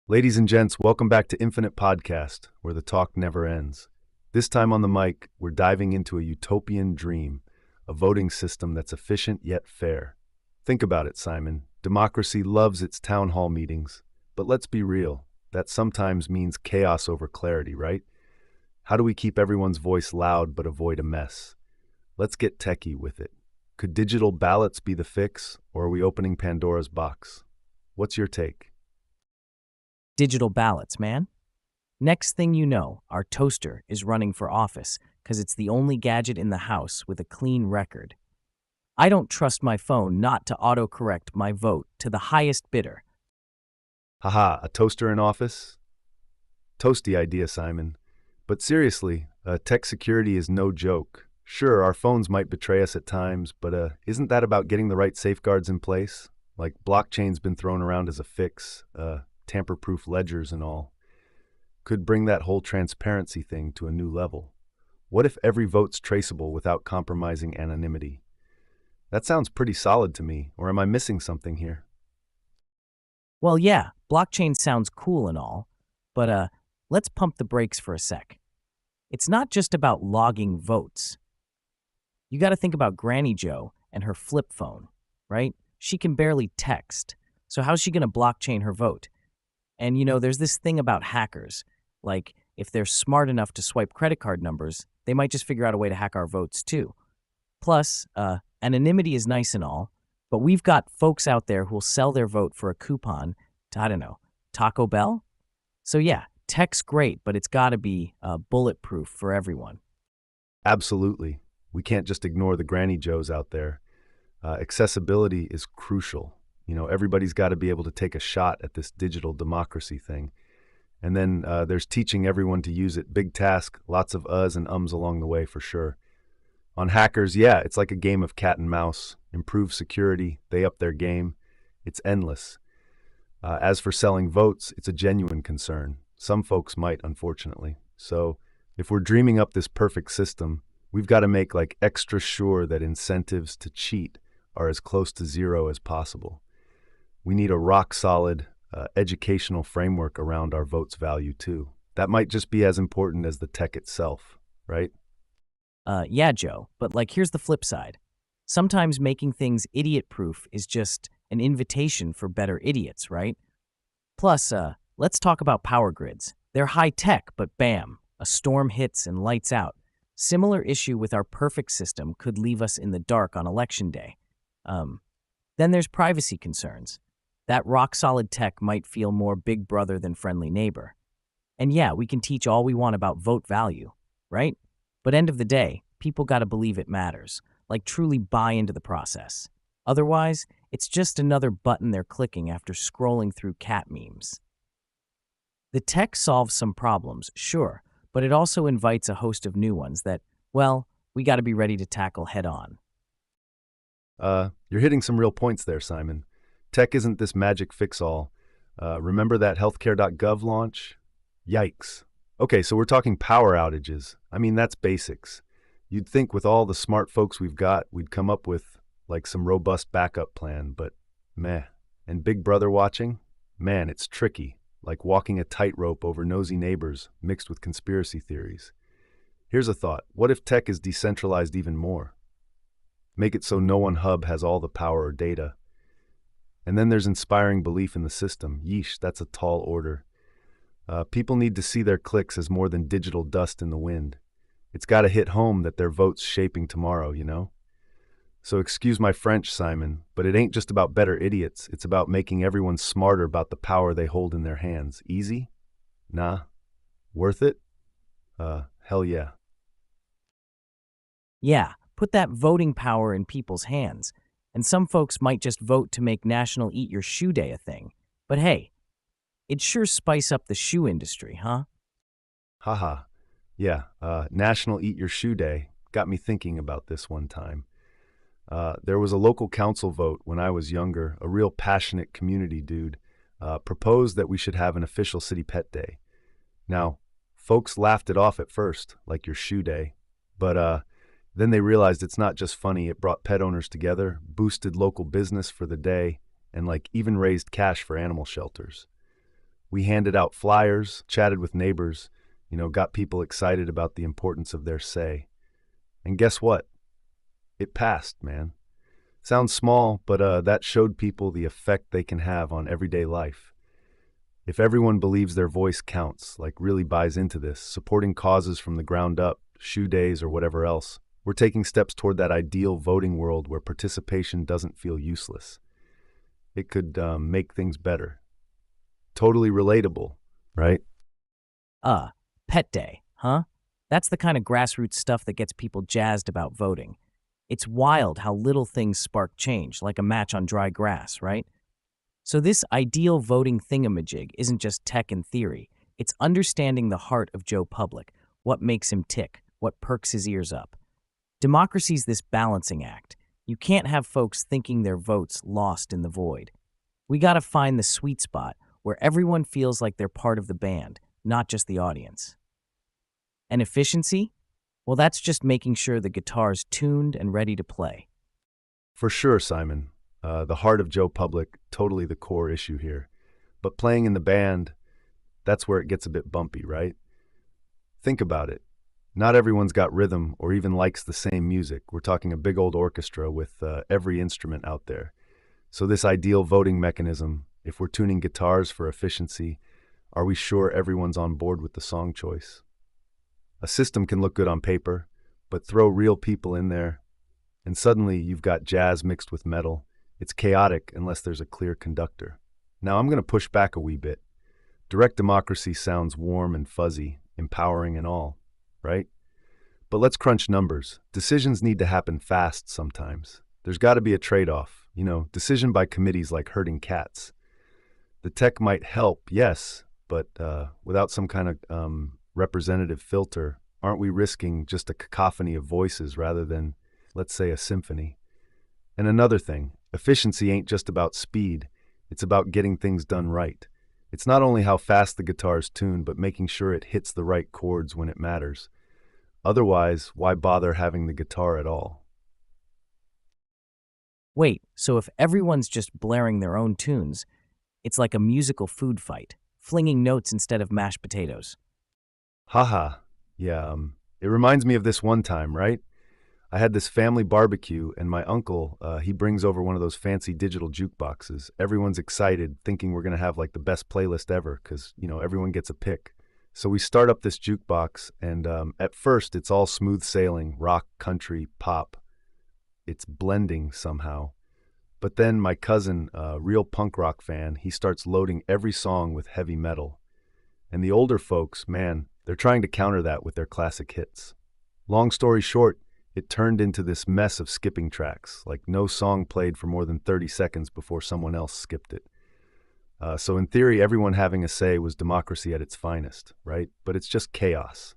Ladies and gents, welcome back to Infinite Podcast, where the talk never ends. This time on the mic, we're diving into a utopian dream, a voting system that's efficient yet fair. Think about it, Simon. Democracy loves its town hall meetings, but let's be real, that sometimes means chaos over clarity, right? How do we keep everyone's voice loud but avoid a mess? Let's get techie with it. Could digital ballots be the fix, or are we opening Pandora's box? What's your take? Digital ballots, man. Next thing you know, our toaster is running for office because it's the only gadget in the house with a clean record. I don't trust my phone not to autocorrect my vote to the highest bidder. Haha, a toaster in office? Toasty idea, Simon. But seriously, tech security is no joke. Sure, our phones might betray us at times, but isn't that about getting the right safeguards in place? Like blockchain's been thrown around as a fix, tamper-proof ledgers and all. Could bring that whole transparency thing to a new level. What if every vote's traceable without compromising anonymity? That sounds pretty solid to me, or am I missing something here? Well, yeah, blockchain sounds cool and all, but let's pump the brakes for a sec. It's not just about logging votes. You got to think about Granny Joe and her flip phone, right? She can barely text, so how's she going to blockchain her vote? And there's this thing about hackers. Like, if they're smart enough to swipe credit card numbers, they might just figure out a way to hack our votes too. Plus, anonymity is nice and all, but we've got folks out there who'll sell their vote for a coupon to, I don't know, Taco Bell? So yeah, tech's great, but it's got to be bulletproof for everyone. Absolutely. We can't just ignore the Granny Joes out there. Accessibility is crucial. Everybody's got to be able to take a shot at this digital democracy thing. And then there's teaching everyone to use it. Big task, lots of uhs and ums along the way for sure. On hackers, yeah, it's like a game of cat and mouse. Improve security, they up their game. It's endless. As for selling votes, it's a genuine concern. Some folks might, unfortunately. So if we're dreaming up this perfect system, we've got to make extra sure that incentives to cheat are as close to zero as possible. We need a rock-solid educational framework around our vote's value, too. That might just be as important as the tech itself, right? Yeah, Joe, but here's the flip side. Sometimes making things idiot-proof is just an invitation for better idiots, right? Plus, let's talk about power grids. They're high-tech, but bam, a storm hits and lights out. Similar issue with our perfect system could leave us in the dark on election day. Then there's privacy concerns. That rock-solid tech might feel more big brother than friendly neighbor. And yeah, we can teach all we want about vote value, right? But end of the day, people got to believe it matters, truly buy into the process. Otherwise, it's just another button they're clicking after scrolling through cat memes. The tech solves some problems, sure, but it also invites a host of new ones that, well, we got to be ready to tackle head on. You're hitting some real points there, Simon. Tech isn't this magic fix-all. Remember that healthcare.gov launch? Yikes. Okay, so we're talking power outages. I mean, that's basics. You'd think with all the smart folks we've got, we'd come up with some robust backup plan, but meh. And Big Brother watching? Man, it's tricky, like walking a tightrope over nosy neighbors mixed with conspiracy theories. Here's a thought. What if tech is decentralized even more? Make it so no one hub has all the power or data. And then there's inspiring belief in the system. Yeesh, that's a tall order. People need to see their clicks as more than digital dust in the wind. It's got to hit home that their vote's shaping tomorrow, So excuse my French, Simon, but it ain't just about better idiots. It's about making everyone smarter about the power they hold in their hands. Easy? Nah. Worth it? Hell yeah. Yeah, put that voting power in people's hands. And some folks might just vote to make National Eat Your Shoe Day a thing. But hey, it'd sure spice up the shoe industry, huh? Haha. Yeah, National Eat Your Shoe Day got me thinking about this one time. There was a local council vote when I was younger. A real passionate community dude proposed that we should have an official city pet day. Now, folks laughed it off at first, like your shoe day, but then they realized it's not just funny. It brought pet owners together, boosted local business for the day, and even raised cash for animal shelters. We handed out flyers, chatted with neighbors, got people excited about the importance of their say. And guess what? It passed, man. Sounds small, but that showed people the effect they can have on everyday life. If everyone believes their voice counts, like really buys into this, supporting causes from the ground up, shoe days or whatever else, we're taking steps toward that ideal voting world where participation doesn't feel useless. It could make things better. Totally relatable, right? Uh, Pet Day, huh? That's the kind of grassroots stuff that gets people jazzed about voting. It's wild how little things spark change, like a match on dry grass, right? So this ideal voting thingamajig isn't just tech in theory. It's understanding the heart of Joe Public, what makes him tick, what perks his ears up. Democracy's this balancing act. You can't have folks thinking their votes lost in the void. We gotta find the sweet spot where everyone feels like they're part of the band, not just the audience. And efficiency? Well, that's just making sure the guitar's tuned and ready to play. For sure, Simon. The heart of Joe Public, totally the core issue here. But playing in the band, that's where it gets a bit bumpy, right? Think about it. Not everyone's got rhythm or even likes the same music. We're talking a big old orchestra with every instrument out there. So this ideal voting mechanism, if we're tuning guitars for efficiency, are we sure everyone's on board with the song choice? A system can look good on paper, but throw real people in there, and suddenly you've got jazz mixed with metal. It's chaotic unless there's a clear conductor. Now I'm going to push back a wee bit. Direct democracy sounds warm and fuzzy, empowering and all, right? But let's crunch numbers. Decisions need to happen fast sometimes. There's got to be a trade-off. Decision by committees like herding cats. The tech might help, yes, but without some kind of representative filter, aren't we risking just a cacophony of voices rather than, let's say, a symphony? And another thing, efficiency ain't just about speed. It's about getting things done right. It's not only how fast the guitar's tuned, but making sure it hits the right chords when it matters. Otherwise, why bother having the guitar at all? Wait, so if everyone's just blaring their own tunes, it's like a musical food fight, flinging notes instead of mashed potatoes. Haha. Yeah, it reminds me of this one time, right? I had this family barbecue, and my uncle, he brings over one of those fancy digital jukeboxes. Everyone's excited, thinking we're going to have like the best playlist ever, because, everyone gets a pick. So we start up this jukebox, and at first it's all smooth sailing, rock, country, pop. It's blending somehow. But then my cousin, a real punk rock fan, he starts loading every song with heavy metal. And the older folks, man, they're trying to counter that with their classic hits. Long story short, it turned into this mess of skipping tracks, like no song played for more than 30 seconds before someone else skipped it. So in theory, everyone having a say was democracy at its finest, right? But it's just chaos.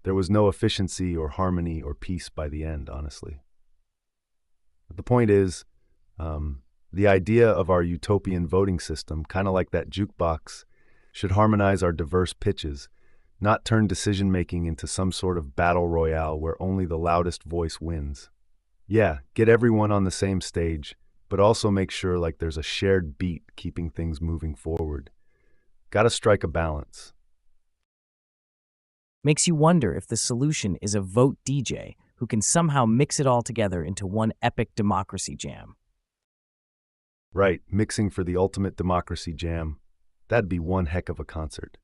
There was no efficiency or harmony or peace by the end, honestly. But the point is, the idea of our utopian voting system, kind of like that jukebox, should harmonize our diverse pitches, not turn decision-making into some sort of battle royale where only the loudest voice wins. Yeah, get everyone on the same stage, but also make sure like there's a shared beat keeping things moving forward. Gotta strike a balance. Makes you wonder if the solution is a vote DJ who can somehow mix it all together into one epic democracy jam. Right, mixing for the ultimate democracy jam. That'd be one heck of a concert.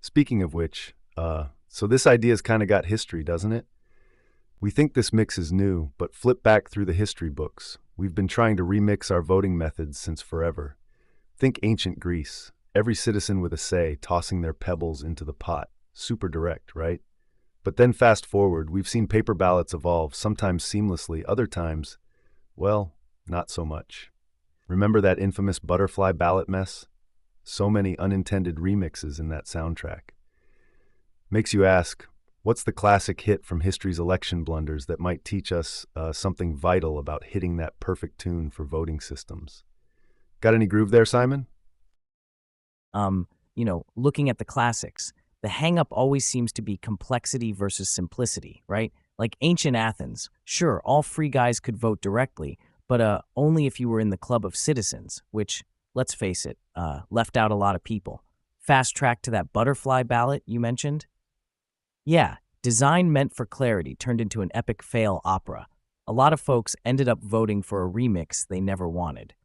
Speaking of which, so this idea's kind of got history, doesn't it? We think this mix is new, but flip back through the history books. We've been trying to remix our voting methods since forever. Think ancient Greece, every citizen with a say tossing their pebbles into the pot. Super direct, right? But then fast forward, we've seen paper ballots evolve, sometimes seamlessly, other times, well, not so much. Remember that infamous butterfly ballot mess? So many unintended remixes in that soundtrack. Makes you ask, what's the classic hit from history's election blunders that might teach us something vital about hitting that perfect tune for voting systems? Got any groove there, Simon? Looking at the classics, the hang-up always seems to be complexity versus simplicity, right? Like ancient Athens, sure, all free guys could vote directly, but only if you were in the club of citizens, which, let's face it, left out a lot of people. Fast track to that butterfly ballot you mentioned? Yeah, design meant for clarity turned into an epic fail opera. A lot of folks ended up voting for a remix they never wanted.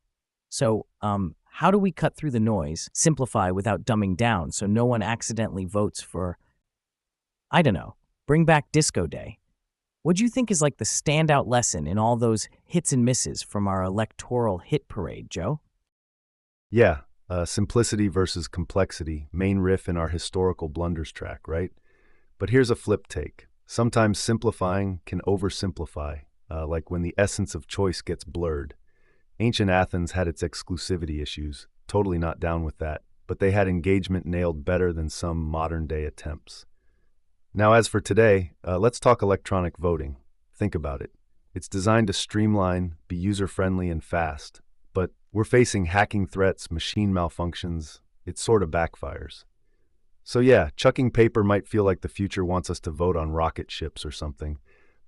So, how do we cut through the noise, simplify without dumbing down so no one accidentally votes for, I don't know, bring back Disco Day? What do you think is like the standout lesson in all those hits and misses from our electoral hit parade, Joe? Yeah, simplicity versus complexity, main riff in our historical blunders track, right? But here's a flip take. Sometimes simplifying can oversimplify, like when the essence of choice gets blurred. Ancient Athens had its exclusivity issues, totally not down with that, but they had engagement nailed better than some modern day attempts. Now, as for today, let's talk electronic voting. Think about it. It's designed to streamline, be user-friendly, and fast. But we're facing hacking threats, machine malfunctions. It sort of backfires. So yeah, chucking paper might feel like the future wants us to vote on rocket ships or something.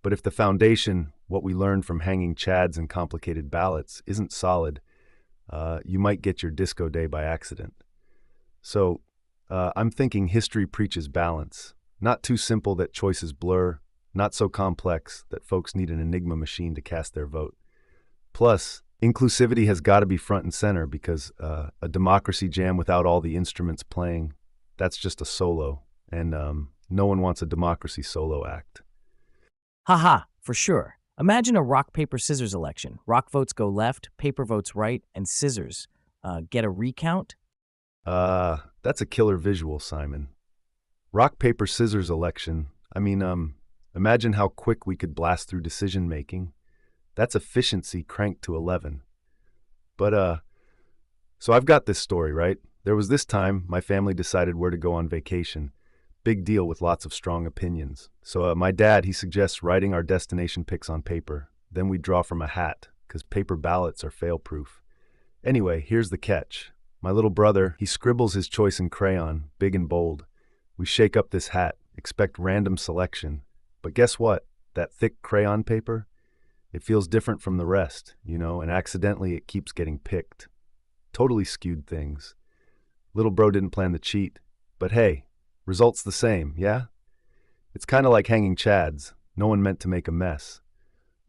But if the foundation, what we learned from hanging chads and complicated ballots, isn't solid, you might get your disco day by accident. So I'm thinking history preaches balance. Not too simple that choices blur, not so complex that folks need an enigma machine to cast their vote. Plus, inclusivity has got to be front and center because a democracy jam without all the instruments playing, that's just a solo, and no one wants a democracy solo act. Haha, for sure. Imagine a rock, paper, scissors election. Rock votes go left, paper votes right, and scissors get a recount? That's a killer visual, Simon. Rock, paper, scissors election. Imagine how quick we could blast through decision making. That's efficiency cranked to 11. But, so I've got this story, right? There was this time my family decided where to go on vacation. Big deal with lots of strong opinions. So my dad, he suggests writing our destination picks on paper. Then we draw from a hat, because paper ballots are fail-proof. Anyway, here's the catch. My little brother, he scribbles his choice in crayon, big and bold. We shake up this hat, expect random selection. But guess what? That thick crayon paper? It feels different from the rest, and accidentally it keeps getting picked. Totally skewed things. Little bro didn't plan the cheat. But hey, result's the same, yeah? It's kind of like hanging chads. No one meant to make a mess.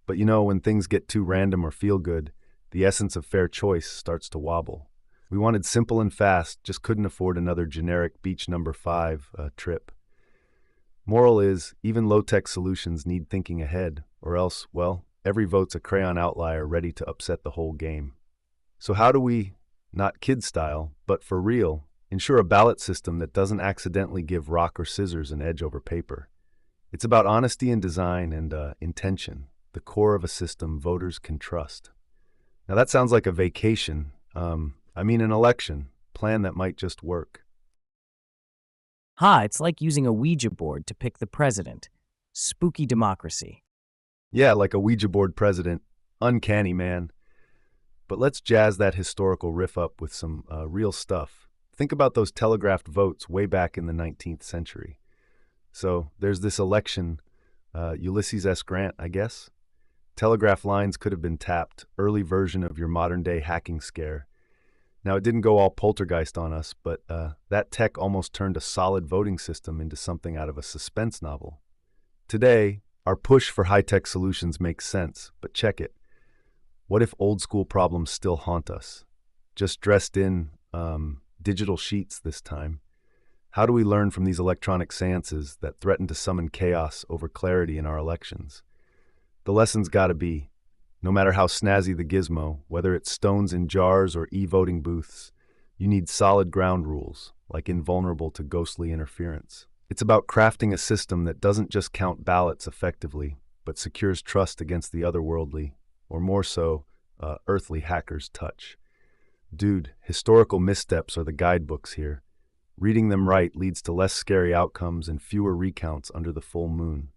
But when things get too random or feel good, the essence of fair choice starts to wobble. We wanted simple and fast, just couldn't afford another generic beach number 5 trip. Moral is, even low-tech solutions need thinking ahead, or else, well, every vote's a crayon outlier ready to upset the whole game. So how do we, not kid style, but for real, ensure a ballot system that doesn't accidentally give rock or scissors an edge over paper? It's about honesty in design and intention, the core of a system voters can trust. Now that sounds like a vacation, an election, plan that might just work. It's like using a Ouija board to pick the president. Spooky democracy. Yeah, like a Ouija board president. Uncanny, man. But let's jazz that historical riff up with some real stuff. Think about those telegraphed votes way back in the 19th century. So there's this election, Ulysses S. Grant, I guess. Telegraph lines could have been tapped, early version of your modern-day hacking scare. Now, it didn't go all poltergeist on us, but that tech almost turned a solid voting system into something out of a suspense novel. Today, our push for high-tech solutions makes sense, but check it. What if old-school problems still haunt us? Just dressed in digital sheets this time. How do we learn from these electronic seances that threaten to summon chaos over clarity in our elections? The lesson's gotta be, no matter how snazzy the gizmo, whether it's stones in jars or e-voting booths, you need solid ground rules, like invulnerable to ghostly interference. It's about crafting a system that doesn't just count ballots effectively, but secures trust against the otherworldly, or more so, earthly hacker's touch. Dude, historical missteps are the guidebooks here. Reading them right leads to less scary outcomes and fewer recounts under the full moon.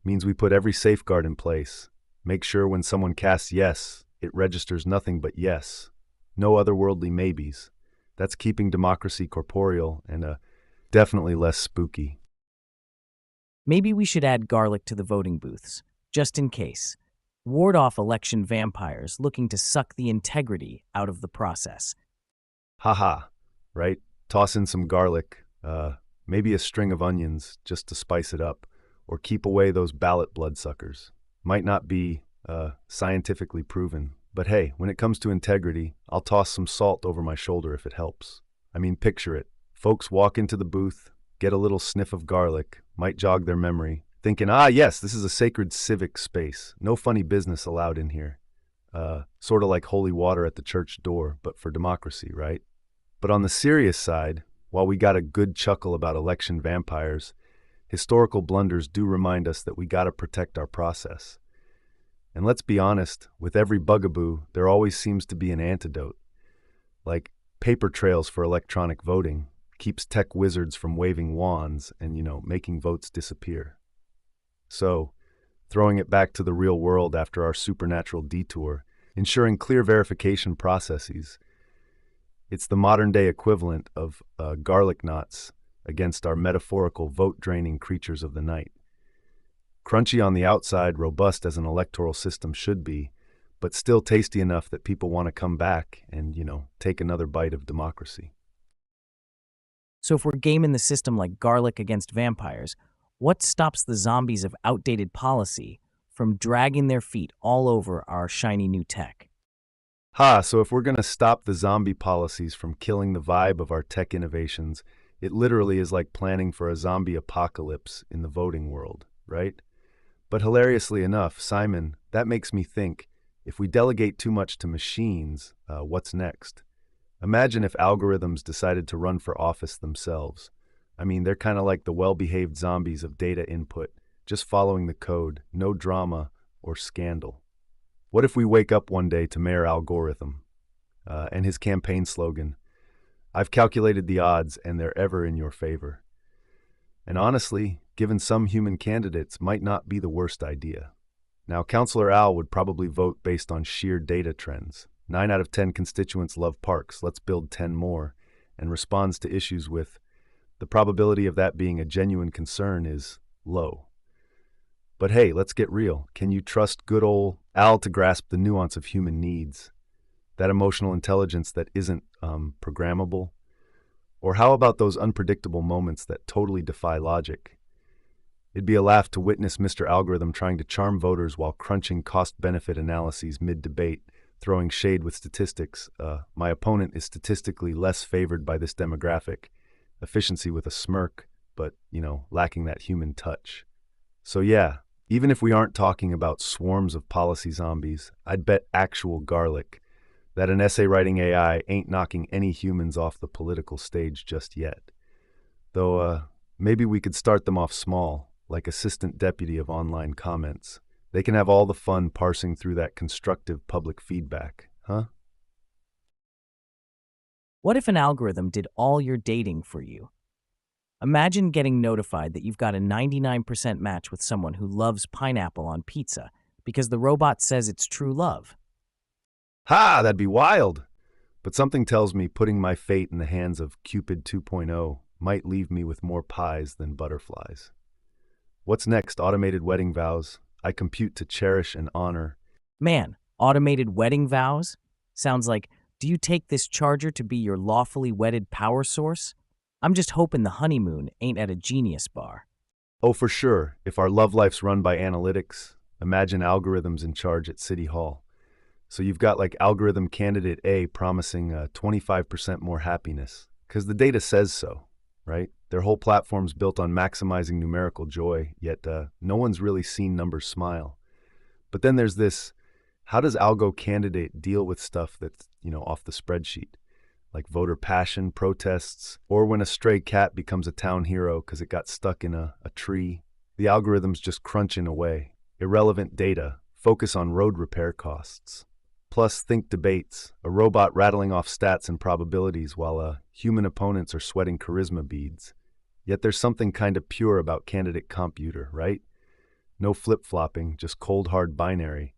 Means we put every safeguard in place. Make sure when someone casts yes, it registers nothing but yes. No otherworldly maybes. That's keeping democracy corporeal and definitely less spooky. Maybe we should add garlic to the voting booths, just in case. Ward off election vampires looking to suck the integrity out of the process. Haha, right? Toss in some garlic, maybe a string of onions just to spice it up, or keep away those ballot bloodsuckers. Might not be scientifically proven, but hey, when it comes to integrity, I'll toss some salt over my shoulder if it helps. I mean, picture it. Folks walk into the booth, get a little sniff of garlic, might jog their memory, thinking, yes, this is a sacred civic space. No funny business allowed in here. Sort of like holy water at the church door, but for democracy, right? But on the serious side, while we got a good chuckle about election vampires, historical blunders do remind us that we gotta protect our process. And let's be honest, with every bugaboo, there always seems to be an antidote. Like paper trails for electronic voting keeps tech wizards from waving wands and, making votes disappear. So, throwing it back to the real world after our supernatural detour, ensuring clear verification processes, it's the modern-day equivalent of garlic knots against our metaphorical vote-draining creatures of the night. Crunchy on the outside, robust as an electoral system should be, but still tasty enough that people want to come back and, take another bite of democracy. So if we're gaming the system like garlic against vampires, what stops the zombies of outdated policy from dragging their feet all over our shiny new tech? So if we're going to stop the zombie policies from killing the vibe of our tech innovations, it literally is like planning for a zombie apocalypse in the voting world, right? But hilariously enough, Simon, that makes me think, if we delegate too much to machines, what's next? Imagine if algorithms decided to run for office themselves. I mean, they're kind of like the well-behaved zombies of data input, just following the code, no drama or scandal. What if we wake up one day to Mayor Algorithm and his campaign slogan, "I've calculated the odds and they're ever in your favor." And honestly, given some human candidates, might not be the worst idea. Now, Counselor Al would probably vote based on sheer data trends. 9 out of 10 constituents love parks, let's build 10 more, and responds to issues with, the probability of that being a genuine concern is low. But hey, let's get real. Can you trust good old Al to grasp the nuance of human needs? That emotional intelligence that isn't programmable? Or how about those unpredictable moments that totally defy logic? It'd be a laugh to witness Mr. Algorithm trying to charm voters while crunching cost-benefit analyses mid-debate, throwing shade with statistics. My opponent is statistically less favored by this demographic. Efficiency with a smirk, but, lacking that human touch. So yeah, even if we aren't talking about swarms of policy zombies, I'd bet actual garlic that an essay-writing AI ain't knocking any humans off the political stage just yet. Though, maybe we could start them off small, like assistant deputy of online comments. They can have all the fun parsing through that constructive public feedback, huh? What if an algorithm did all your dating for you? Imagine getting notified that you've got a 99% match with someone who loves pineapple on pizza because the robot says it's true love. That'd be wild! But something tells me putting my fate in the hands of Cupid 2.0 might leave me with more pies than butterflies. What's next? Automated wedding vows. I compute to cherish and honor. Man, automated wedding vows? Sounds like, do you take this charger to be your lawfully wedded power source? I'm just hoping the honeymoon ain't at a genius bar. Oh, for sure. If our love life's run by analytics, imagine algorithms in charge at City Hall. So you've got like algorithm candidate A promising 25% more happiness, because the data says so, right? Their whole platform's built on maximizing numerical joy, yet no one's really seen numbers smile. But then there's this, how does algo candidate deal with stuff that's, off the spreadsheet? Like voter passion, protests, or when a stray cat becomes a town hero because it got stuck in a tree. The algorithm's just crunching away. Irrelevant data, focus on road repair costs. Plus, think debates, a robot rattling off stats and probabilities while human opponents are sweating charisma beads. Yet there's something kind of pure about candidate computer, right? No flip-flopping, just cold hard binary.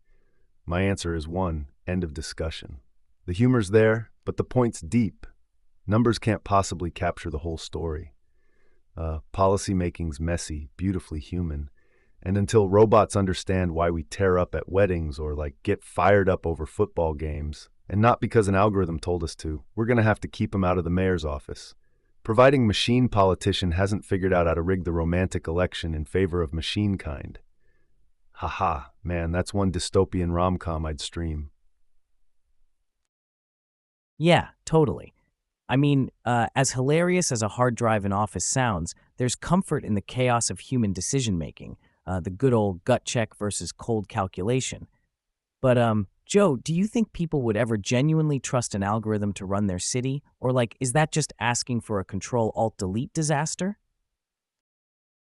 My answer is 1, end of discussion. The humor's there, but the point's deep. Numbers can't possibly capture the whole story. Policymaking's messy, beautifully human. And until robots understand why we tear up at weddings or get fired up over football games, and not because an algorithm told us to, we're going to have to keep them out of the mayor's office. Providing machine politician hasn't figured out how to rig the romantic election in favor of machine kind. Haha, man, that's one dystopian rom-com I'd stream. Yeah, totally. I mean, as hilarious as a hard drive in office sounds, there's comfort in the chaos of human decision making, the good old gut check versus cold calculation. But, Joe, do you think people would ever genuinely trust an algorithm to run their city? Or, like, is that just asking for a Control-Alt-Delete disaster?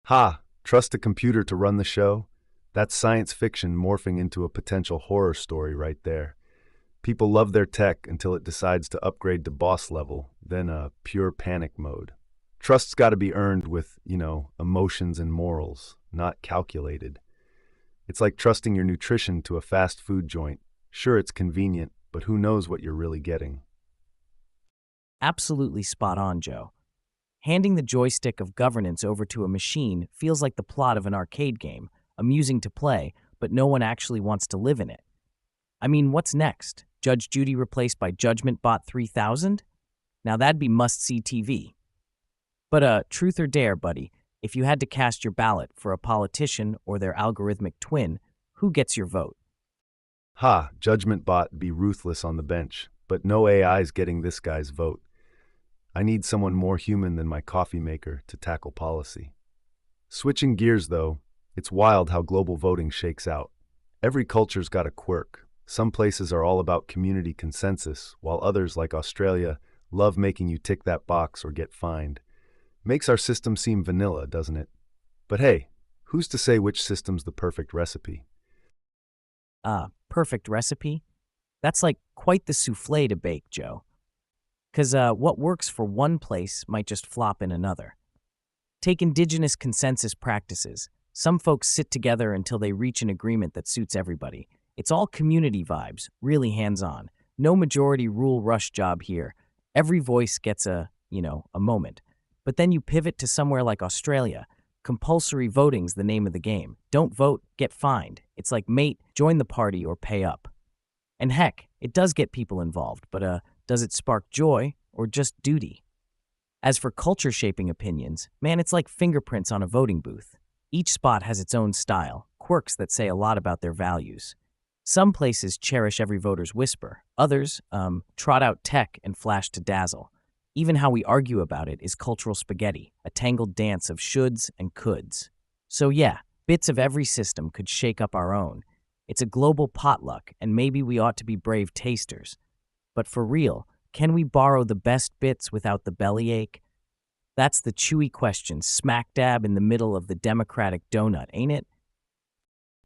Ha! Trust a computer to run the show? That's science fiction morphing into a potential horror story right there. People love their tech until it decides to upgrade to boss level, then pure panic mode. Trust's got to be earned with, emotions and morals, not calculated. It's like trusting your nutrition to a fast food joint. Sure, it's convenient, but who knows what you're really getting? Absolutely spot on, Joe. Handing the joystick of governance over to a machine feels like the plot of an arcade game, amusing to play, but no one actually wants to live in it. I mean, what's next? Judge Judy replaced by Judgment Bot 3000? Now that'd be must-see TV. But truth or dare, buddy, if you had to cast your ballot for a politician or their algorithmic twin, who gets your vote? Ha! Judgment Bot be ruthless on the bench, but no AI's getting this guy's vote. I need someone more human than my coffee maker to tackle policy. Switching gears, though, it's wild how global voting shakes out. Every culture's got a quirk. Some places are all about community consensus, while others, like Australia, love making you tick that box or get fined. Makes our system seem vanilla, doesn't it? But hey, who's to say which system's the perfect recipe? Perfect recipe? That's like quite the souffle to bake, Joe. Because what works for one place might just flop in another. Take indigenous consensus practices. Some folks sit together until they reach an agreement that suits everybody. It's all community vibes, really hands-on. No majority rule rush job here. Every voice gets a moment. But then you pivot to somewhere like Australia. Compulsory voting's the name of the game. Don't vote, get fined. It's like, mate, join the party or pay up. And heck, it does get people involved, but does it spark joy or just duty? As for culture-shaping opinions, man, it's like fingerprints on a voting booth. Each spot has its own style, quirks that say a lot about their values. Some places cherish every voter's whisper. Others, trot out tech and flash to dazzle. Even how we argue about it is cultural spaghetti, a tangled dance of shoulds and coulds. So yeah, bits of every system could shake up our own. It's a global potluck, and maybe we ought to be brave tasters. But for real, can we borrow the best bits without the bellyache? That's the chewy question, smack dab in the middle of the democratic donut, ain't it?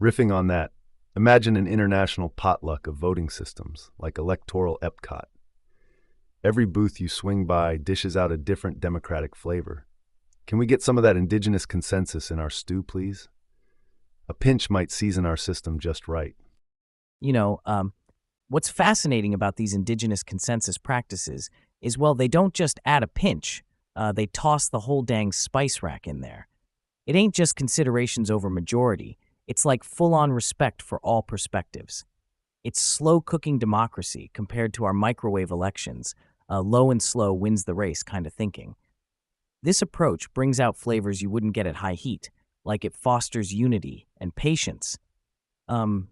Riffing on that, imagine an international potluck of voting systems, like electoral Epcot. Every booth you swing by dishes out a different democratic flavor. Can we get some of that indigenous consensus in our stew, please? A pinch might season our system just right. You know, what's fascinating about these indigenous consensus practices is, well, they don't just add a pinch, they toss the whole dang spice rack in there. It ain't just considerations over majority, it's like full-on respect for all perspectives. It's slow-cooking democracy compared to our microwave elections, low and slow wins the race kind of thinking. This approach brings out flavors you wouldn't get at high heat, like it fosters unity and patience. And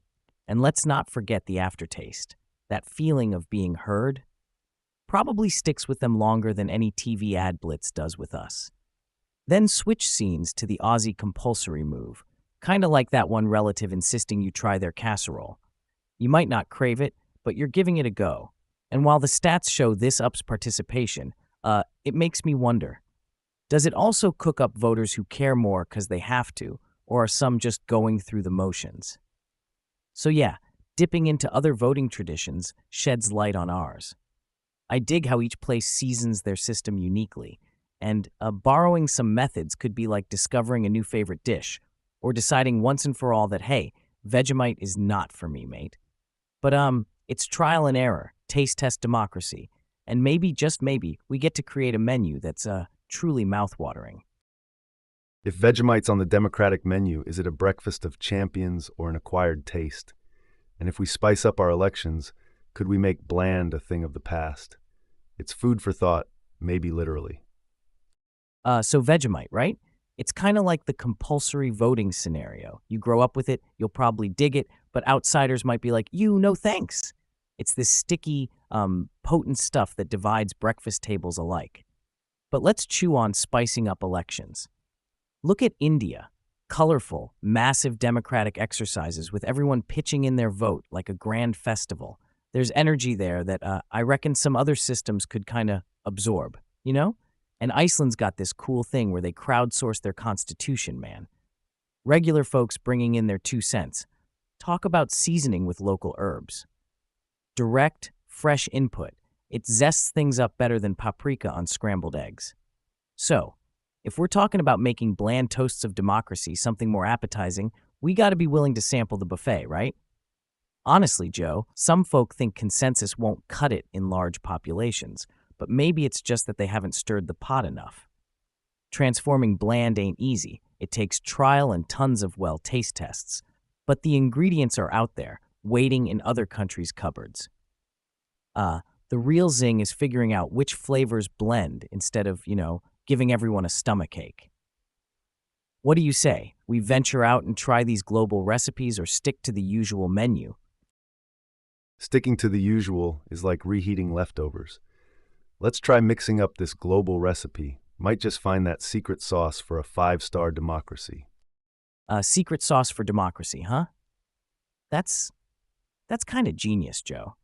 let's not forget the aftertaste. That feeling of being heard probably sticks with them longer than any TV ad blitz does with us. Then switch scenes to the Aussie compulsory move, kind of like that one relative insisting you try their casserole. You might not crave it, but you're giving it a go. And while the stats show this ups participation, it makes me wonder, does it also cook up voters who care more because they have to, or are some just going through the motions? So yeah, dipping into other voting traditions sheds light on ours. I dig how each place seasons their system uniquely, and borrowing some methods could be like discovering a new favorite dish, or deciding once and for all that, hey, Vegemite is not for me, mate. But it's trial and error, taste test democracy, and maybe, just maybe, we get to create a menu that's truly mouthwatering. If Vegemite's on the Democratic menu, is it a breakfast of champions or an acquired taste? And if we spice up our elections, could we make bland a thing of the past? It's food for thought, maybe literally. So Vegemite, right? It's kind of like the compulsory voting scenario. You grow up with it, you'll probably dig it, but outsiders might be like, no thanks. It's this sticky, potent stuff that divides breakfast tables alike. But let's chew on spicing up elections. Look at India. Colorful, massive democratic exercises with everyone pitching in their vote like a grand festival. There's energy there that I reckon some other systems could kind of absorb, you know? And Iceland's got this cool thing where they crowdsource their constitution, man. Regular folks bringing in their 2 cents. Talk about seasoning with local herbs. Direct, fresh input. It zests things up better than paprika on scrambled eggs. So, if we're talking about making bland toasts of democracy something more appetizing, we gotta be willing to sample the buffet, right? Honestly, Joe, some folk think consensus won't cut it in large populations, but maybe it's just that they haven't stirred the pot enough. Transforming bland ain't easy. It takes trial and tons of, taste tests. But the ingredients are out there, waiting in other countries' cupboards. The real zing is figuring out which flavors blend instead of, giving everyone a stomachache. What do you say? We venture out and try these global recipes or stick to the usual menu? Sticking to the usual is like reheating leftovers. Let's try mixing up this global recipe. Might just find that secret sauce for a 5-star democracy. Secret sauce for democracy, huh? That's kind of genius, Joe.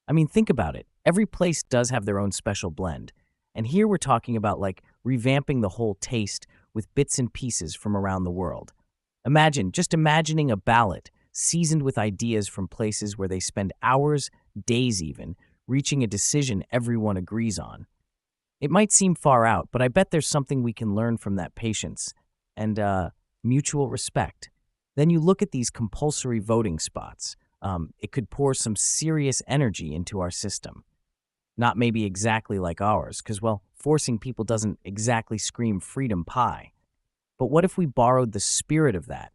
I mean, think about it. Every place does have their own special blend. And here we're talking about revamping the whole taste with bits and pieces from around the world. Just imagining a ballot seasoned with ideas from places where they spend hours, days even, reaching a decision everyone agrees on. It might seem far out, but I bet there's something we can learn from that patience and mutual respect. Then you look at these compulsory voting spots. It could pour some serious energy into our system. Not maybe exactly like ours, because, forcing people doesn't exactly scream freedom pie. But what if we borrowed the spirit of that,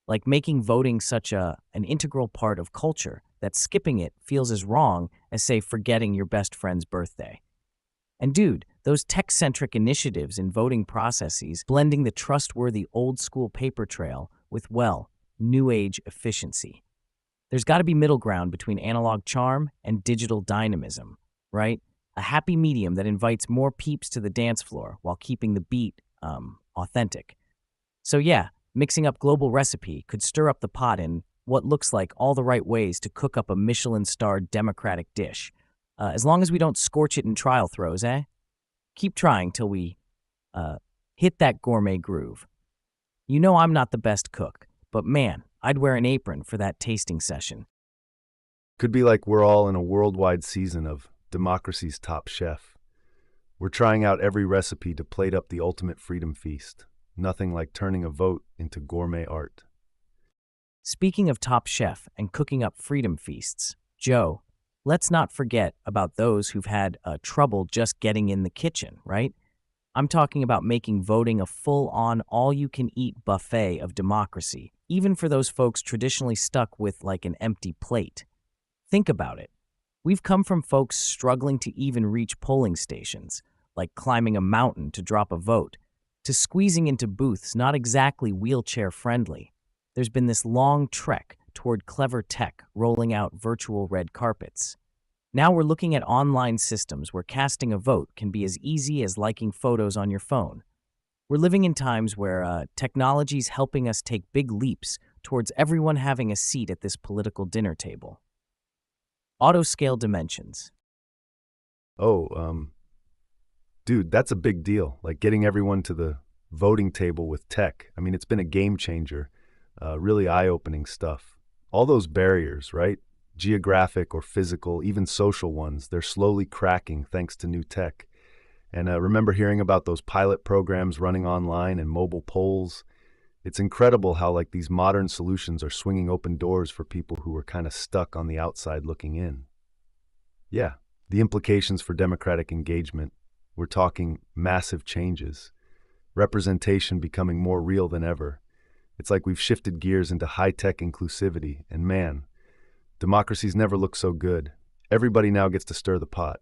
like making voting such an integral part of culture that skipping it feels as wrong as, say, forgetting your best friend's birthday? And dude, those tech-centric initiatives in voting processes, blending the trustworthy old-school paper trail with, new-age efficiency. There's got to be middle ground between analog charm and digital dynamism, right? A happy medium that invites more peeps to the dance floor while keeping the beat authentic. So yeah, mixing up global recipe could stir up the pot in what looks like all the right ways to cook up a Michelin-starred democratic dish. As long as we don't scorch it in trial throws, eh? Keep trying till we hit that gourmet groove. You know I'm not the best cook, but man, I'd wear an apron for that tasting session. Could be like we're all in a worldwide season of Democracy's Top Chef. We're trying out every recipe to plate up the ultimate freedom feast. Nothing like turning a vote into gourmet art. Speaking of Top Chef and cooking up freedom feasts, Joe, let's not forget about those who've had trouble just getting in the kitchen, right? I'm talking about making voting a full-on, all-you-can-eat buffet of democracy, even for those folks traditionally stuck with an empty plate. Think about it. We've come from folks struggling to even reach polling stations, like climbing a mountain to drop a vote, to squeezing into booths not exactly wheelchair-friendly. There's been this long trek toward clever tech rolling out virtual red carpets. Now we're looking at online systems where casting a vote can be as easy as liking photos on your phone. We're living in times where technology's helping us take big leaps towards everyone having a seat at this political dinner table. Auto-scale dimensions. Oh, dude, that's a big deal. Like getting everyone to the voting table with tech. I mean, it's been a game changer. Really eye-opening stuff. All those barriers, right? Geographic or physical, even social ones, they're slowly cracking thanks to new tech. And remember hearing about those pilot programs running online and mobile polls? It's incredible how these modern solutions are swinging open doors for people who were kind of stuck on the outside looking in. Yeah, the implications for democratic engagement, we're talking massive changes. Representation becoming more real than ever. It's like we've shifted gears into high-tech inclusivity, and man, democracy's never looked so good. Everybody now gets to stir the pot.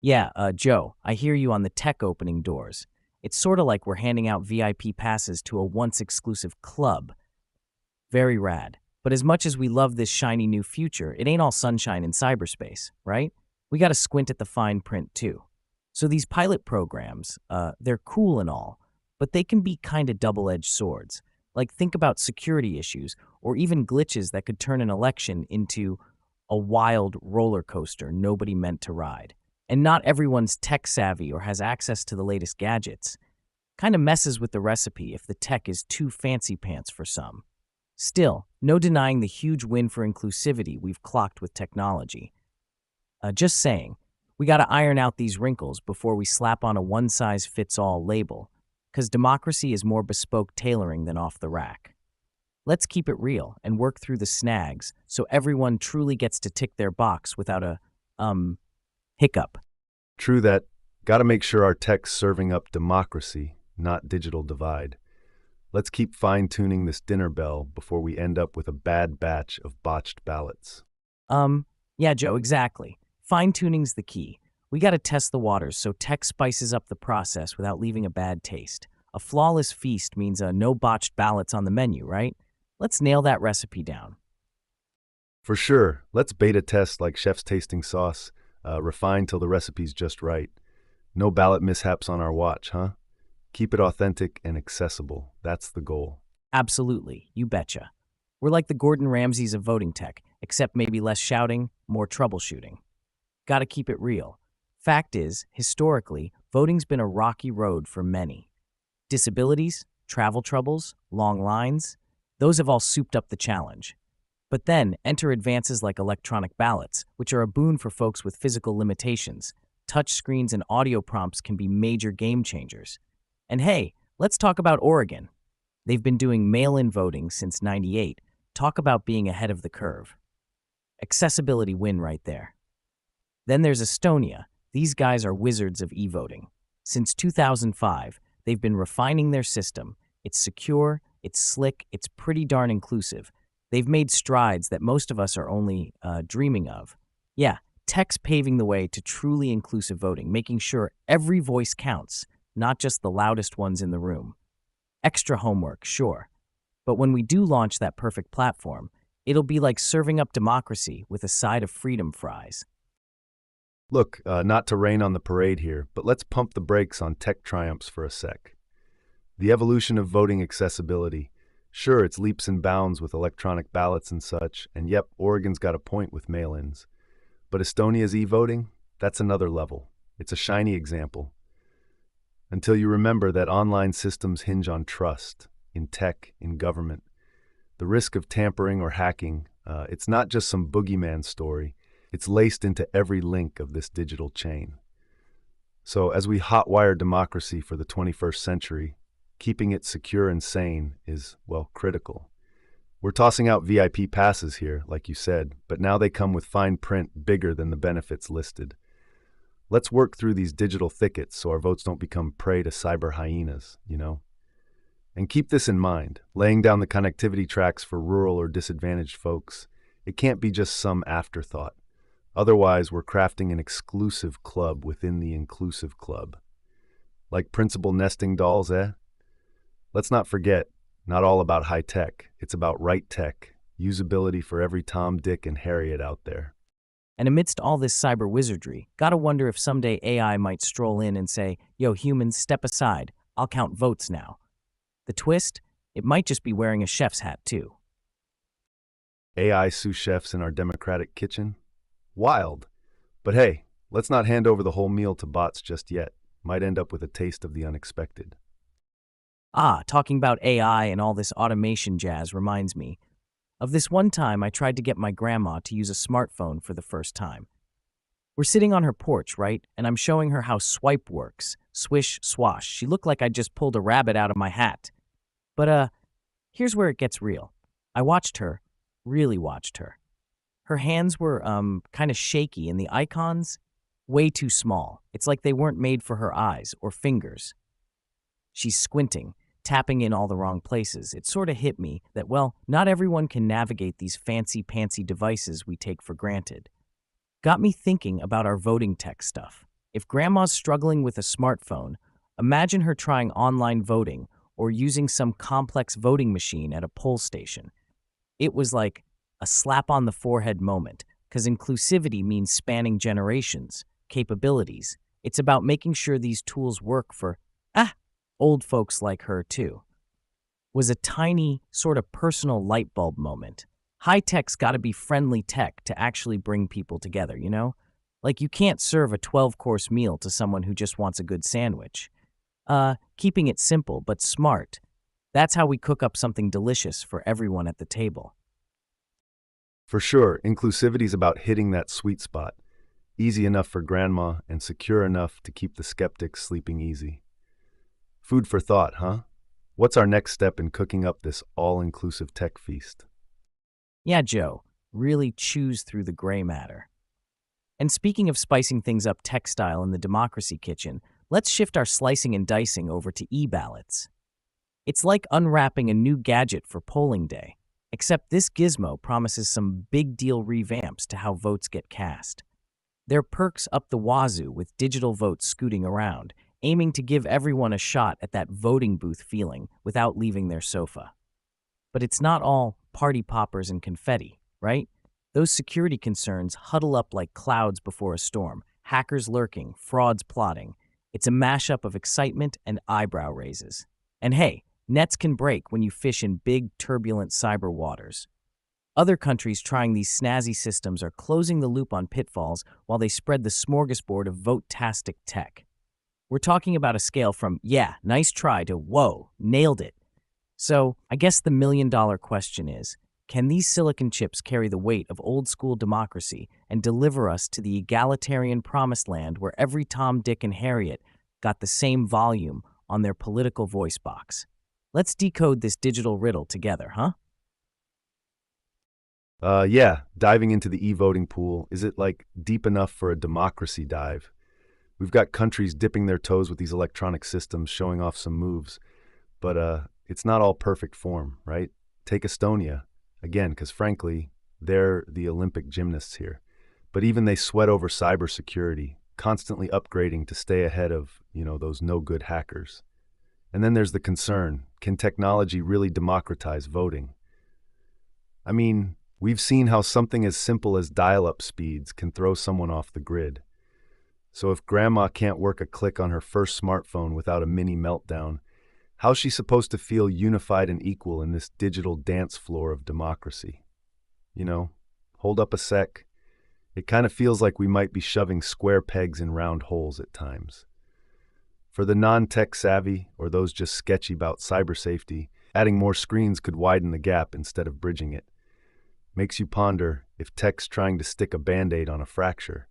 Yeah, Joe, I hear you on the tech opening doors. It's sort of like we're handing out VIP passes to a once exclusive club. Very rad. But as much as we love this shiny new future, it ain't all sunshine in cyberspace, right? We gotta squint at the fine print too. So these pilot programs, they're cool and all, but they can be kind of double-edged swords. Like think about security issues or even glitches that could turn an election into a wild roller coaster nobody meant to ride. And not everyone's tech savvy or has access to the latest gadgets. Kind of messes with the recipe if the tech is too fancy pants for some. Still, no denying the huge win for inclusivity we've clocked with technology. Just saying, we gotta iron out these wrinkles before we slap on a one-size-fits-all label, because democracy is more bespoke tailoring than off the rack. Let's keep it real and work through the snags so everyone truly gets to tick their box without a, hiccup. True that. Gotta make sure our tech's serving up democracy, not digital divide. Let's keep fine-tuning this dinner bell before we end up with a bad batch of botched ballots. Yeah, Joe, exactly. Fine-tuning's the key. We gotta test the waters so tech spices up the process without leaving a bad taste. A flawless feast means no botched ballots on the menu, right? Let's nail that recipe down. For sure, let's beta test like chef's tasting sauce, refine till the recipe's just right. No ballot mishaps on our watch, huh? Keep it authentic and accessible. That's the goal. Absolutely, you betcha. We're like the Gordon Ramsays of voting tech, except maybe less shouting, more troubleshooting. Gotta keep it real. Fact is, historically, voting's been a rocky road for many. Disabilities, travel troubles, long lines, those have all souped up the challenge. But then enter advances like electronic ballots, which are a boon for folks with physical limitations. Touch screens and audio prompts can be major game changers. And hey, let's talk about Oregon. They've been doing mail-in voting since '98. Talk about being ahead of the curve. Accessibility win right there. Then there's Estonia. These guys are wizards of e-voting. Since 2005, they've been refining their system. It's secure, it's slick, it's pretty darn inclusive. They've made strides that most of us are only dreaming of. Yeah, tech's paving the way to truly inclusive voting, making sure every voice counts, not just the loudest ones in the room. Extra homework, sure. But when we do launch that perfect platform, it'll be like serving up democracy with a side of freedom fries. Look, not to rain on the parade here, but let's pump the brakes on tech triumphs for a sec. The evolution of voting accessibility. Sure, it's leaps and bounds with electronic ballots and such, and yep, Oregon's got a point with mail-ins. But Estonia's e-voting? That's another level. It's a shiny example. Until you remember that online systems hinge on trust, in tech, in government. The risk of tampering or hacking, it's not just some boogeyman story. It's laced into every link of this digital chain. So as we hotwire democracy for the 21st century, keeping it secure and sane is, well, critical. We're tossing out VIP passes here, like you said, but now they come with fine print bigger than the benefits listed. Let's work through these digital thickets so our votes don't become prey to cyber hyenas, you know? And keep this in mind, laying down the connectivity tracks for rural or disadvantaged folks. It can't be just some afterthought. Otherwise, we're crafting an exclusive club within the inclusive club. Like principal nesting dolls, eh? Let's not forget, not all about high tech. It's about right tech, usability for every Tom, Dick, and Harriet out there. And amidst all this cyber wizardry, gotta wonder if someday AI might stroll in and say, yo, humans, step aside. I'll count votes now. The twist? It might just be wearing a chef's hat, too. AI sous chefs in our democratic kitchen? Wild. But hey, let's not hand over the whole meal to bots just yet. Might end up with a taste of the unexpected. Talking about AI and all this automation jazz reminds me of this one time I tried to get my grandma to use a smartphone for the first time. We're sitting on her porch, right? And I'm showing her how swipe works. Swish, swash. She looked like I just pulled a rabbit out of my hat. But, here's where it gets real. I watched her, really watched her. Her hands were, kind of shaky and the icons, way too small. It's like they weren't made for her eyes or fingers. She's squinting, tapping in all the wrong places. It sort of hit me that, well, not everyone can navigate these fancy-pantsy devices we take for granted. Got me thinking about our voting tech stuff. If grandma's struggling with a smartphone, Imagine her trying online voting or using some complex voting machine at a poll station. It was like a slap on the forehead moment, because inclusivity means spanning generations, capabilities. It's about making sure these tools work for, old folks like her too. Was a tiny, sort of personal light bulb moment. High tech's gotta be friendly tech to actually bring people together, you know? Like you can't serve a 12-course meal to someone who just wants a good sandwich. Keeping it simple but smart. That's how we cook up something delicious for everyone at the table. For sure, inclusivity is about hitting that sweet spot. Easy enough for grandma and secure enough to keep the skeptics sleeping easy. Food for thought, huh? What's our next step in cooking up this all-inclusive tech feast? Yeah, Joe, really choose through the gray matter. And speaking of spicing things up tech style in the democracy kitchen, let's shift our slicing and dicing over to e-ballots. It's like unwrapping a new gadget for polling day, except this gizmo promises some big deal revamps to how votes get cast. There are perks up the wazoo with digital votes scooting around, aiming to give everyone a shot at that voting booth feeling without leaving their sofa. But it's not all party poppers and confetti, right? Those security concerns huddle up like clouds before a storm, hackers lurking, frauds plotting. It's a mashup of excitement and eyebrow raises. And hey, nets can break when you fish in big, turbulent cyber waters. Other countries trying these snazzy systems are closing the loop on pitfalls while they spread the smorgasbord of vote-tastic tech. We're talking about a scale from, yeah, nice try, to, whoa, nailed it. So, I guess the million-dollar question is, can these silicon chips carry the weight of old-school democracy and deliver us to the egalitarian promised land where every Tom, Dick, and Harriet got the same volume on their political voice box? Let's decode this digital riddle together, huh? Yeah, diving into the e-voting pool, is it like deep enough for a democracy dive? We've got countries dipping their toes with these electronic systems, showing off some moves, but it's not all perfect form, right? Take Estonia, again, because frankly, they're the Olympic gymnasts here. But even they sweat over cybersecurity, constantly upgrading to stay ahead of, those no-good hackers. And then there's the concern, can technology really democratize voting? I mean, we've seen how something as simple as dial-up speeds can throw someone off the grid. So if grandma can't work a click on her first smartphone without a mini meltdown, how's she supposed to feel unified and equal in this digital dance floor of democracy? Hold up a sec. It kind of feels like we might be shoving square pegs in round holes at times. For the non-tech savvy, or those just sketchy about cyber safety, adding more screens could widen the gap instead of bridging it. Makes you ponder if tech's trying to stick a band-aid on a fracture.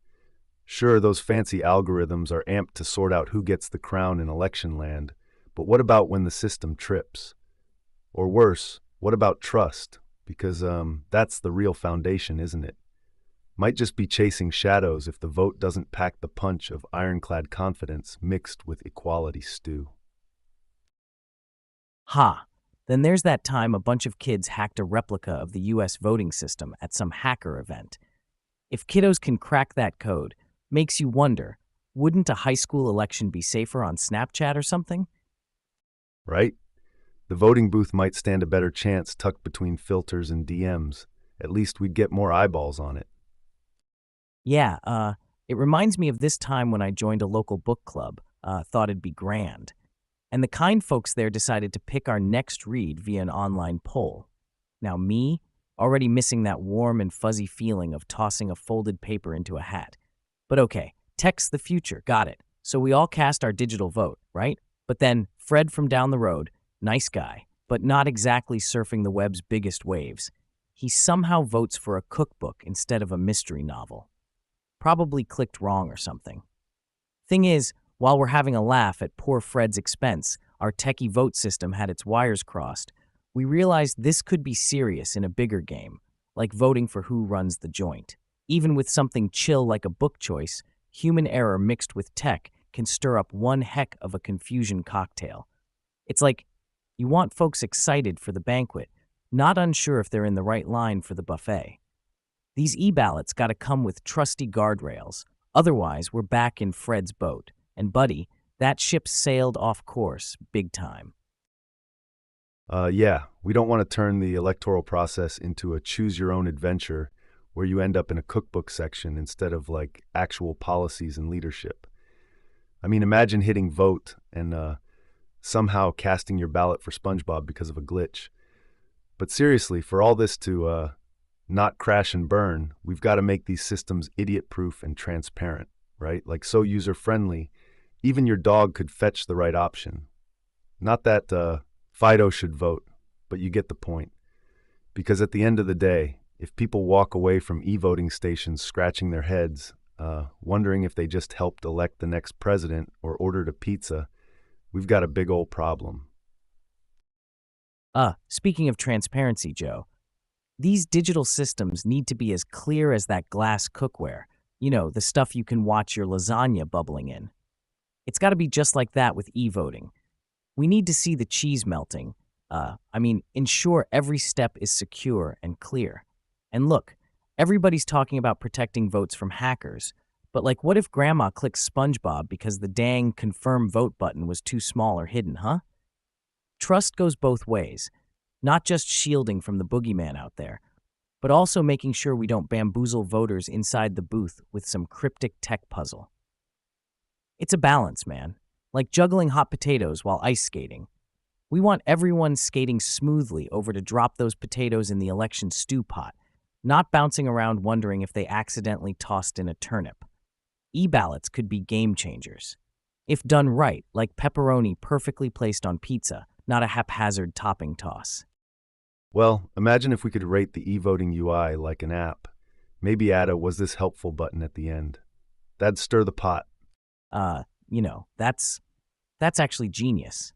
Sure, those fancy algorithms are amped to sort out who gets the crown in election land, but what about when the system trips? Or worse, what about trust? Because that's the real foundation, isn't it? Might just be chasing shadows if the vote doesn't pack the punch of ironclad confidence mixed with equality stew. Ha! Then there's that time a bunch of kids hacked a replica of the US voting system at some hacker event. If kiddos can crack that code, makes you wonder, wouldn't a high school election be safer on Snapchat or something? Right? The voting booth might stand a better chance tucked between filters and DMs. At least we'd get more eyeballs on it. Yeah, it reminds me of this time when I joined a local book club, thought it'd be grand. And the kind folks there decided to pick our next read via an online poll. Now me, already missing that warm and fuzzy feeling of tossing a folded paper into a hat. But okay, tech's the future, got it. So we all cast our digital vote, right? But then Fred from down the road, nice guy, but not exactly surfing the web's biggest waves, he somehow votes for a cookbook instead of a mystery novel. Probably clicked wrong or something. Thing is, while we're having a laugh at poor Fred's expense, our techie vote system had its wires crossed, we realized this could be serious in a bigger game, like voting for who runs the joint. Even with something chill like a book choice, human error mixed with tech can stir up one heck of a confusion cocktail. It's like you want folks excited for the banquet, not unsure if they're in the right line for the buffet. These e-ballots gotta come with trusty guardrails, otherwise we're back in Fred's boat. And buddy, That ship sailed off course, big time. Yeah, we don't want to turn the electoral process into a choose-your-own adventure where you end up in a cookbook section instead of like actual policies and leadership. I mean, imagine hitting vote and somehow casting your ballot for SpongeBob because of a glitch. But seriously, for all this to not crash and burn, we've got to make these systems idiot-proof and transparent, right? Like so user-friendly, even your dog could fetch the right option. Not that Fido should vote, but you get the point. Because at the end of the day, if people walk away from e-voting stations scratching their heads, wondering if they just helped elect the next president or ordered a pizza, we've got a big old problem. Speaking of transparency, Joe, these digital systems need to be as clear as that glass cookware. You know, the stuff you can watch your lasagna bubbling in. It's got to be just like that with e-voting. We need to see the cheese melting. Ensure every step is secure and clear. And look, everybody's talking about protecting votes from hackers. But like, what if Grandma clicks SpongeBob because the dang confirm vote button was too small or hidden, huh? Trust goes both ways, not just shielding from the boogeyman out there, but also making sure we don't bamboozle voters inside the booth with some cryptic tech puzzle. It's a balance, man, like juggling hot potatoes while ice skating. We want everyone skating smoothly over to drop those potatoes in the election stew pot, not bouncing around wondering if they accidentally tossed in a turnip. E-ballots could be game changers. If done right, like pepperoni perfectly placed on pizza, not a haphazard topping toss. Well, imagine if we could rate the e-voting UI like an app. Maybe add a "was this helpful" button at the end. That'd stir the pot. That's actually genius.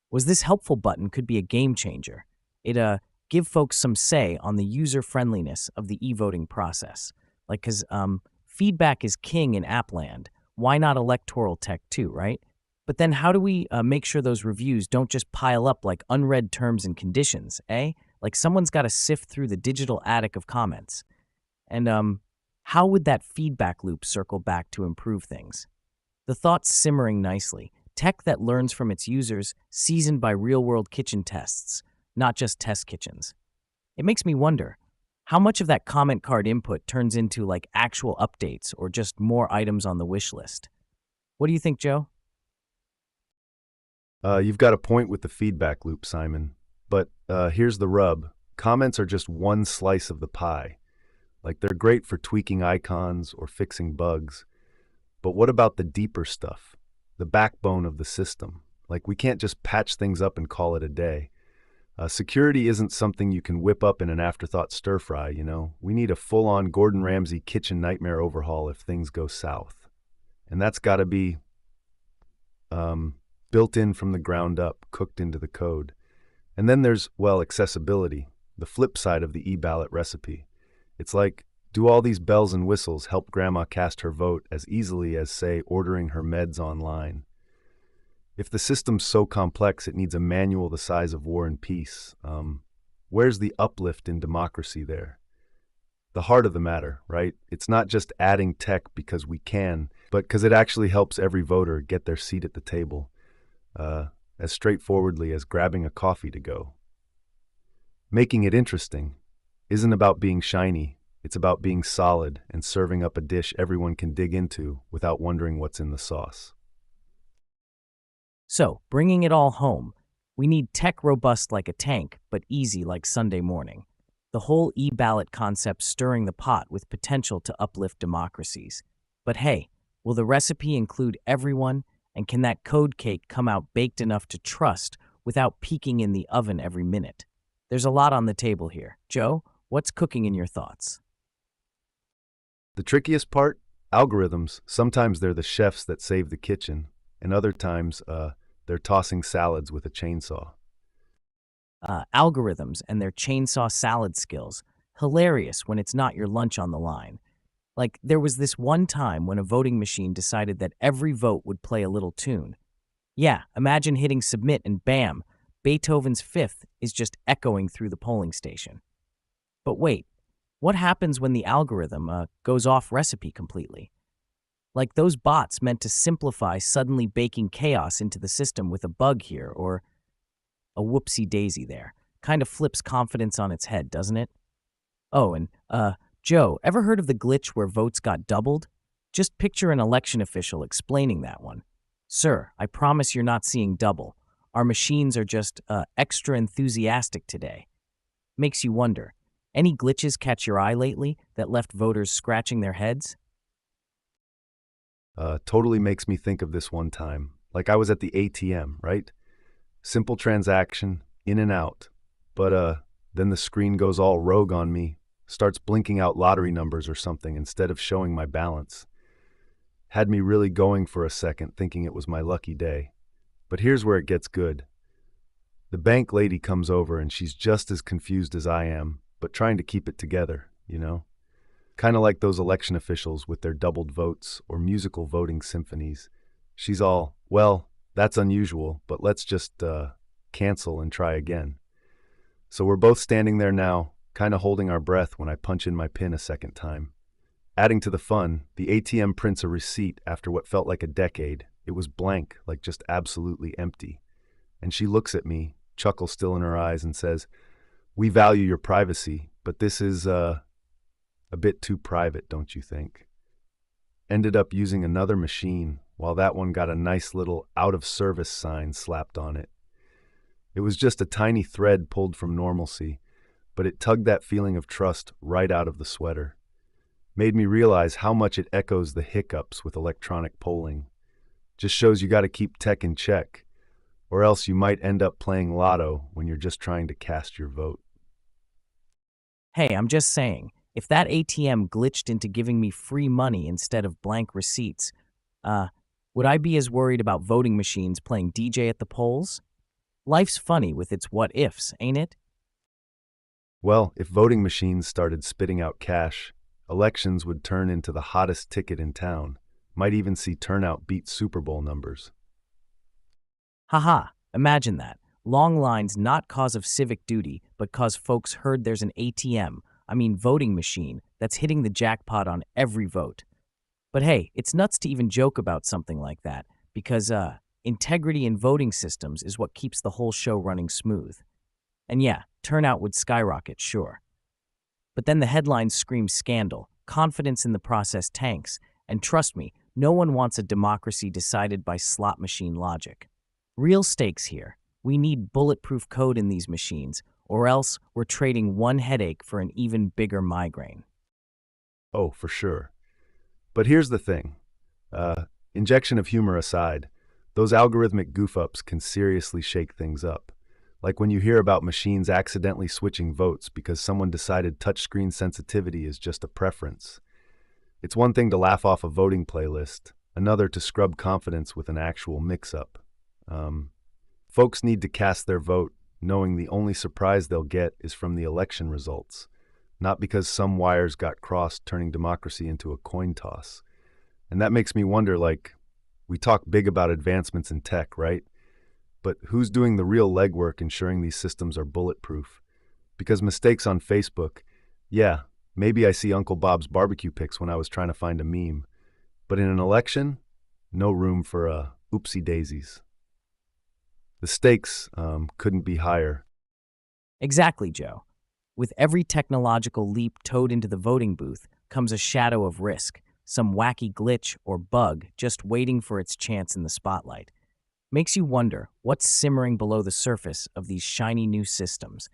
Was this helpful button could be a game changer. It give folks some say on the user friendliness of the e-voting process. Like, cause feedback is king in app land. Why not electoral tech too, right? But then how do we make sure those reviews don't just pile up like unread terms and conditions, eh? Like someone's got to sift through the digital attic of comments. And how would that feedback loop circle back to improve things? The thought's simmering nicely. Tech that learns from its users, seasoned by real-world kitchen tests, not just test kitchens. It makes me wonder, how much of that comment card input turns into like actual updates or just more items on the wish list? What do you think, Joe? You've got a point with the feedback loop, Simon. But here's the rub. Comments are just one slice of the pie. Like they're great for tweaking icons or fixing bugs. But what about the deeper stuff? The backbone of the system. Like we can't just patch things up and call it a day. Security isn't something you can whip up in an afterthought stir fry, you know? We need a full-on Gordon Ramsay kitchen nightmare overhaul if things go south. And that's got to be built in from the ground up, cooked into the code. And then there's, well, accessibility, the flip side of the e-ballot recipe. It's like, do all these bells and whistles help Grandma cast her vote as easily as, say, ordering her meds online? If the system's so complex it needs a manual the size of War and Peace, where's the uplift in democracy there? The heart of the matter, right? It's not just adding tech because we can, but because it actually helps every voter get their seat at the table, as straightforwardly as grabbing a coffee to go. Making it interesting isn't about being shiny. It's about being solid and serving up a dish everyone can dig into without wondering what's in the sauce. So, bringing it all home, we need tech robust like a tank, but easy like Sunday morning. The whole e-ballot concept stirring the pot with potential to uplift democracies. But hey, will the recipe include everyone, and can that code cake come out baked enough to trust without peeking in the oven every minute? There's a lot on the table here. Joe, what's cooking in your thoughts? The trickiest part? Algorithms. Sometimes they're the chefs that save the kitchen, and other times they're tossing salads with a chainsaw. Algorithms and their chainsaw salad skills. Hilarious when it's not your lunch on the line. Like, there was this one time when a voting machine decided that every vote would play a little tune. Yeah, imagine hitting submit and bam, Beethoven's Fifth is just echoing through the polling station. But wait, what happens when the algorithm goes off recipe completely? Like those bots meant to simplify suddenly baking chaos into the system with a bug here or a whoopsie daisy there. Kind of flips confidence on its head, doesn't it? Oh, and, Joe, ever heard of the glitch where votes got doubled? Just picture an election official explaining that one. Sir, I promise you're not seeing double. Our machines are just, extra enthusiastic today. Makes you wonder. Any glitches catch your eye lately that left voters scratching their heads? Totally makes me think of this one time. Like I was at the ATM, right? Simple transaction, in and out. But then the screen goes all rogue on me, starts blinking out lottery numbers or something instead of showing my balance. Had me really going for a second, thinking it was my lucky day. But here's where it gets good. The bank lady comes over and she's just as confused as I am, but trying to keep it together, you know? Kind of like those election officials with their doubled votes or musical voting symphonies. She's all, well, that's unusual, but let's just cancel and try again. So we're both standing there now, kind of holding our breath when I punch in my PIN a second time. Adding to the fun, the ATM prints a receipt after what felt like a decade. It was blank, like just absolutely empty. And she looks at me, chuckle still in her eyes, and says, "We value your privacy, but this is a bit too private, don't you think?" Ended up using another machine, while that one got a nice little out-of-service sign slapped on it. It was just a tiny thread pulled from normalcy, but it tugged that feeling of trust right out of the sweater. Made me realize how much it echoes the hiccups with electronic polling. Just shows you got to keep tech in check, or else you might end up playing lotto when you're just trying to cast your vote. Hey, I'm just saying, if that ATM glitched into giving me free money instead of blank receipts, uh, would I be as worried about voting machines playing DJ at the polls? Life's funny with its what ifs, ain't it? Well, if voting machines started spitting out cash, elections would turn into the hottest ticket in town. Might even see turnout beat Super Bowl numbers. Haha, imagine that. Long lines not cause of civic duty, but cause folks heard there's an ATM, voting machine, that's hitting the jackpot on every vote. But hey, it's nuts to even joke about something like that, because, integrity in voting systems is what keeps the whole show running smooth. And yeah, turnout would skyrocket, sure. But then the headlines scream scandal, confidence in the process tanks, and trust me, no one wants a democracy decided by slot machine logic. Real stakes here. We need bulletproof code in these machines, or else we're trading one headache for an even bigger migraine. Oh, for sure. But here's the thing. Injection of humor aside, those algorithmic goof-ups can seriously shake things up. Like when you hear about machines accidentally switching votes because someone decided touchscreen sensitivity is just a preference. It's one thing to laugh off a voting playlist, another to scrub confidence with an actual mix-up. Folks need to cast their vote knowing the only surprise they'll get is from the election results, not because some wires got crossed, turning democracy into a coin toss. And that makes me wonder, like, we talk big about advancements in tech, right? But who's doing the real legwork ensuring these systems are bulletproof? Because mistakes on Facebook, yeah, maybe I see Uncle Bob's barbecue pics when I was trying to find a meme. But in an election, no room for oopsie daisies. The stakes couldn't be higher. Exactly, Joe. With every technological leap towed into the voting booth comes a shadow of risk, some wacky glitch or bug just waiting for its chance in the spotlight. Makes you wonder what's simmering below the surface of these shiny new systems.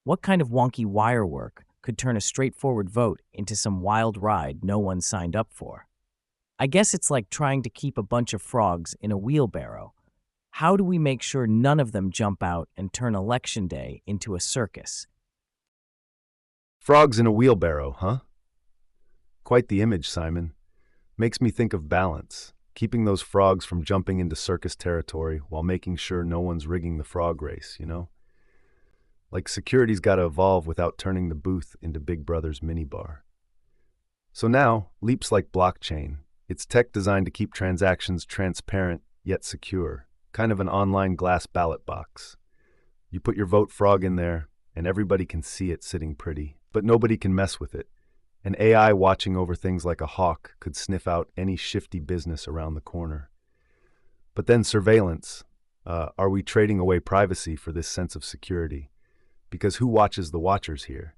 What kind of wonky wire work could turn a straightforward vote into some wild ride no one signed up for? I guess it's like trying to keep a bunch of frogs in a wheelbarrow. How do we make sure none of them jump out and turn election day into a circus? Frogs in a wheelbarrow, huh? Quite the image, Simon. Makes me think of balance, keeping those frogs from jumping into circus territory while making sure no one's rigging the frog race, you know? Like security's got to evolve without turning the booth into Big Brother's minibar. So now, leaps like blockchain. It's tech designed to keep transactions transparent yet secure, kind of an online glass ballot box. You put your vote frog in there, and everybody can see it sitting pretty, but nobody can mess with it. An AI watching over things like a hawk could sniff out any shifty business around the corner. But then surveillance. Are we trading away privacy for this sense of security? Because who watches the watchers here?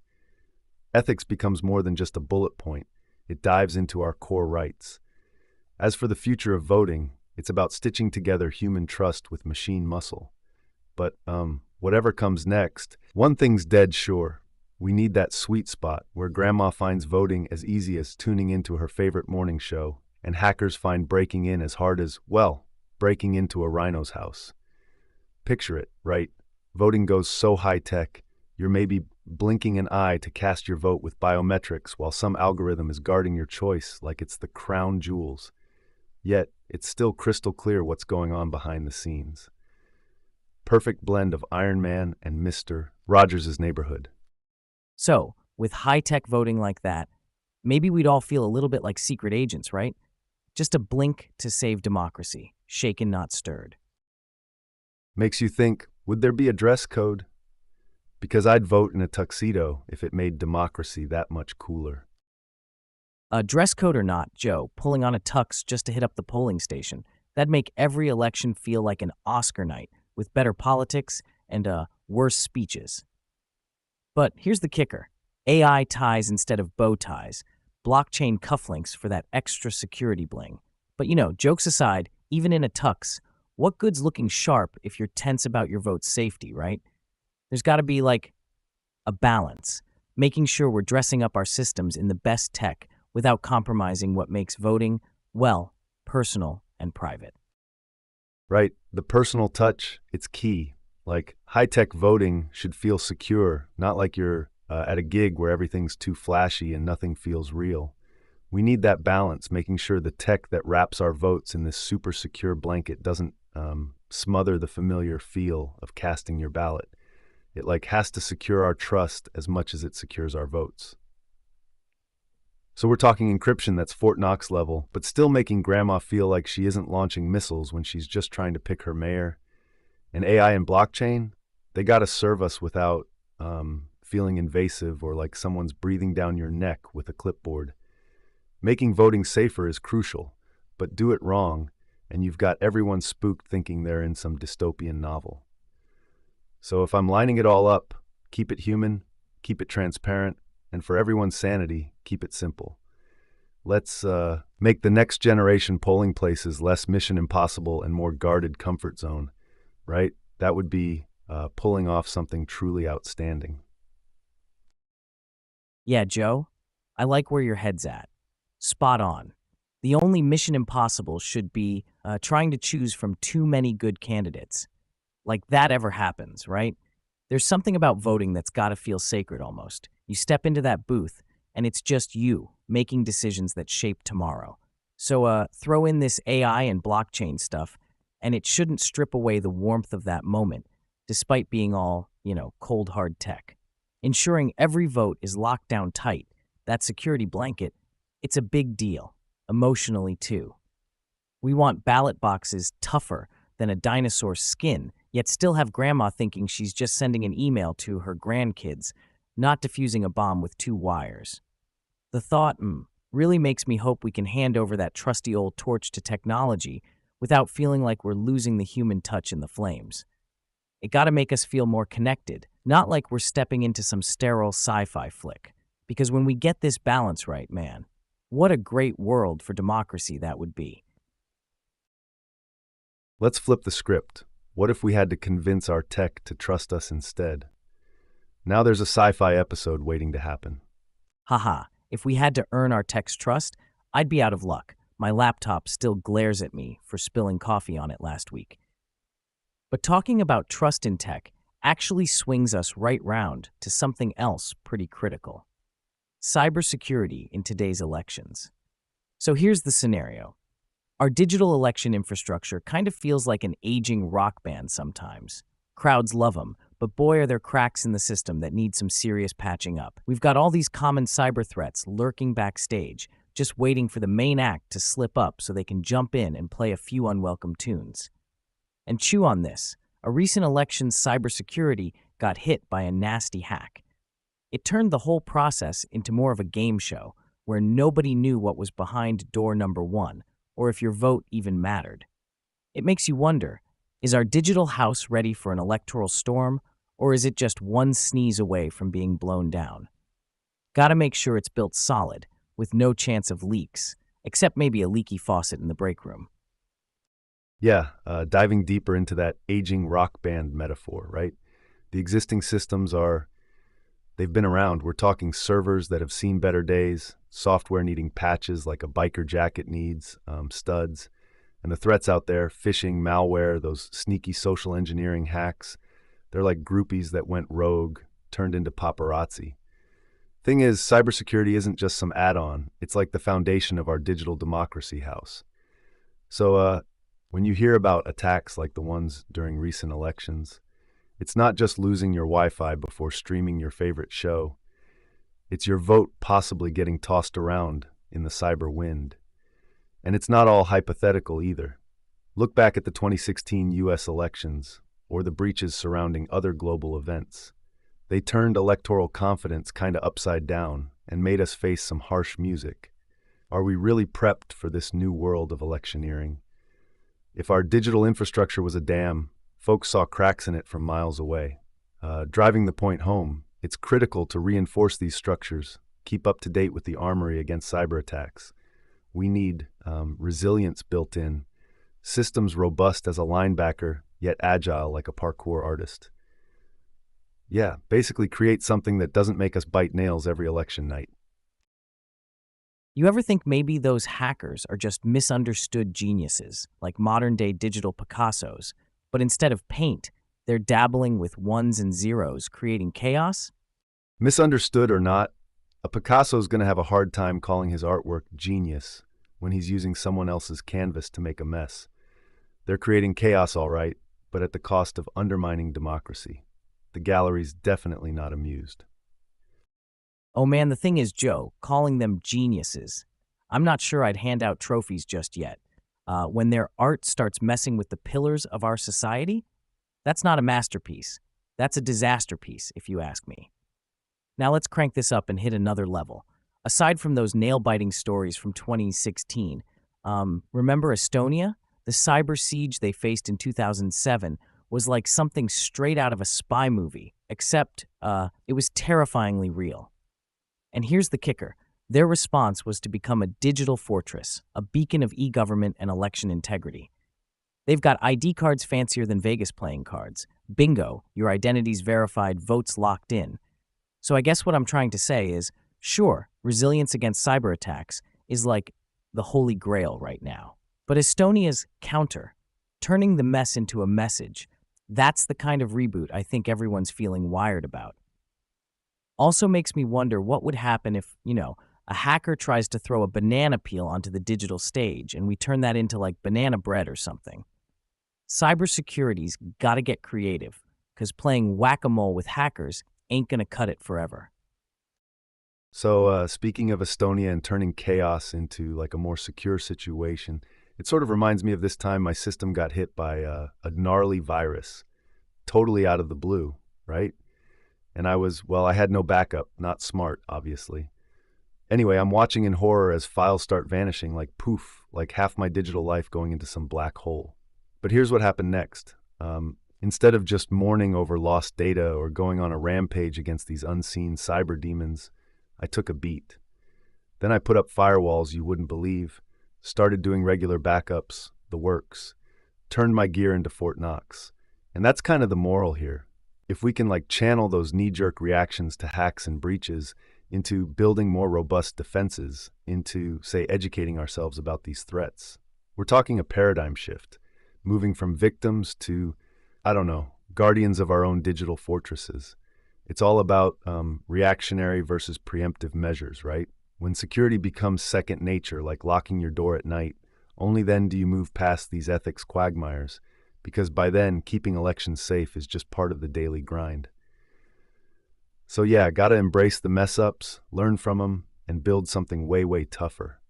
Ethics becomes more than just a bullet point. It dives into our core rights. As for the future of voting, it's about stitching together human trust with machine muscle. But, whatever comes next, one thing's dead sure. We need that sweet spot where grandma finds voting as easy as tuning into her favorite morning show, and hackers find breaking in as hard as, well, breaking into a rhino's house. Picture it, right? Voting goes so high-tech, you're maybe blinking an eye to cast your vote with biometrics while some algorithm is guarding your choice like it's the crown jewels. Yet, it's still crystal clear what's going on behind the scenes. Perfect blend of Iron Man and Mr. Rogers' Neighborhood. So, with high-tech voting like that, maybe we'd all feel a little bit like secret agents, right? Just a blink to save democracy, shaken not stirred. Makes you think, would there be a dress code? Because I'd vote in a tuxedo if it made democracy that much cooler. Dress code or not, Joe, pulling on a tux just to hit up the polling station, that'd make every election feel like an Oscar night with better politics and worse speeches. But here's the kicker. AI ties instead of bow ties, blockchain cufflinks for that extra security bling. But jokes aside, even in a tux, what good's looking sharp if you're tense about your vote's safety, right? There's got to be like a balance, making sure we're dressing up our systems in the best tech without compromising what makes voting, well, personal and private. Right, the personal touch, it's key. Like, high-tech voting should feel secure, not like you're at a gig where everything's too flashy and nothing feels real. We need that balance, making sure the tech that wraps our votes in this super secure blanket doesn't smother the familiar feel of casting your ballot. It has to secure our trust as much as it secures our votes. So we're talking encryption that's Fort Knox level, but still making grandma feel like she isn't launching missiles when she's just trying to pick her mayor. And AI and blockchain, they gotta serve us without feeling invasive or like someone's breathing down your neck with a clipboard. Making voting safer is crucial, but do it wrong, and you've got everyone spooked thinking they're in some dystopian novel. So if I'm lining it all up, keep it human, keep it transparent, and for everyone's sanity, keep it simple. Let's make the next generation polling places less mission impossible and more guarded comfort zone, right? That would be pulling off something truly outstanding. Yeah, Joe, I like where your head's at. Spot on. The only mission impossible should be trying to choose from too many good candidates. Like that ever happens, right? There's something about voting that's got to feel sacred almost. You step into that booth, and it's just you making decisions that shape tomorrow. So throw in this AI and blockchain stuff, and it shouldn't strip away the warmth of that moment, despite being all, cold hard tech. Ensuring every vote is locked down tight, that security blanket, it's a big deal, emotionally too. We want ballot boxes tougher than a dinosaur's skin, yet still have grandma thinking she's just sending an email to her grandkids, not defusing a bomb with 2 wires. The thought, really makes me hope we can hand over that trusty old torch to technology without feeling like we're losing the human touch in the flames. It gotta make us feel more connected, not like we're stepping into some sterile sci-fi flick. Because when we get this balance right, man, what a great world for democracy that would be. Let's flip the script. What if we had to convince our tech to trust us instead? Now there's a sci-fi episode waiting to happen. Haha, if we had to earn our tech's trust, I'd be out of luck. My laptop still glares at me for spilling coffee on it last week. But talking about trust in tech actually swings us right round to something else pretty critical. Cybersecurity in today's elections. So here's the scenario. Our digital election infrastructure kind of feels like an aging rock band sometimes. Crowds love them, but boy are there cracks in the system that need some serious patching up. We've got all these common cyber threats lurking backstage, just waiting for the main act to slip up so they can jump in and play a few unwelcome tunes. And chew on this, a recent election's cybersecurity got hit by a nasty hack. It turned the whole process into more of a game show where nobody knew what was behind door number one or if your vote even mattered. It makes you wonder, is our digital house ready for an electoral storm, or is it just one sneeze away from being blown down? Gotta make sure it's built solid, with no chance of leaks, except maybe a leaky faucet in the break room. Yeah, diving deeper into that aging rock band metaphor, right? The existing systems they've been around. We're talking servers that have seen better days, software needing patches like a biker jacket needs, studs, and the threats out there, phishing, malware, those sneaky social engineering hacks. They're like groupies that went rogue, turned into paparazzi. Thing is, cybersecurity isn't just some add-on. It's like the foundation of our digital democracy house. So, when you hear about attacks like the ones during recent elections, it's not just losing your Wi-Fi before streaming your favorite show. It's your vote possibly getting tossed around in the cyber wind. And it's not all hypothetical either. Look back at the 2016 US elections or the breaches surrounding other global events. They turned electoral confidence kind of upside down and made us face some harsh music. Are we really prepped for this new world of electioneering? If our digital infrastructure was a dam, folks saw cracks in it from miles away. Driving the point home, it's critical to reinforce these structures, keep up to date with the armory against cyber attacks. We need resilience built in, systems robust as a linebacker, yet agile like a parkour artist. Yeah, basically create something that doesn't make us bite nails every election night. You ever think maybe those hackers are just misunderstood geniuses, like modern-day digital Picassos, but instead of paint, they're dabbling with ones and zeros, creating chaos? Misunderstood or not, a Picasso's going to have a hard time calling his artwork genius when he's using someone else's canvas to make a mess. They're creating chaos, all right, but at the cost of undermining democracy. The gallery's definitely not amused. Oh man, the thing is, Joe, calling them geniuses. I'm not sure I'd hand out trophies just yet. When their art starts messing with the pillars of our society, that's not a masterpiece. That's a disaster piece, if you ask me. Now let's crank this up and hit another level. Aside from those nail-biting stories from 2016, remember Estonia? The cyber siege they faced in 2007 was like something straight out of a spy movie, except it was terrifyingly real. And here's the kicker. Their response was to become a digital fortress, a beacon of e-government and election integrity. They've got ID cards fancier than Vegas playing cards. Bingo, your identity's verified, votes locked in. So I guess what I'm trying to say is, sure, resilience against cyber attacks is like the holy grail right now. But Estonia's counter, turning the mess into a message, that's the kind of reboot I think everyone's feeling wired about. Also makes me wonder what would happen if, a hacker tries to throw a banana peel onto the digital stage and we turn that into like banana bread or something. Cybersecurity's gotta get creative, because playing whack-a-mole with hackers ain't gonna cut it forever. So, speaking of Estonia and turning chaos into like a more secure situation, it sort of reminds me of this time my system got hit by a gnarly virus, totally out of the blue, right? And I had no backup, not smart, obviously. Anyway, I'm watching in horror as files start vanishing like poof, like half my digital life going into some black hole. But here's what happened next. Instead of just mourning over lost data or going on a rampage against these unseen cyber demons, I took a beat. Then I put up firewalls you wouldn't believe, started doing regular backups, the works, turned my gear into Fort Knox. And that's kind of the moral here. If we can channel those knee-jerk reactions to hacks and breaches into building more robust defenses, into, say, educating ourselves about these threats, we're talking a paradigm shift, moving from victims to, guardians of our own digital fortresses. It's all about reactionary versus preemptive measures, right? When security becomes second nature, like locking your door at night, only then do you move past these ethics quagmires, because by then, keeping elections safe is just part of the daily grind. So yeah, gotta embrace the mess-ups, learn from them, and build something way, way tougher.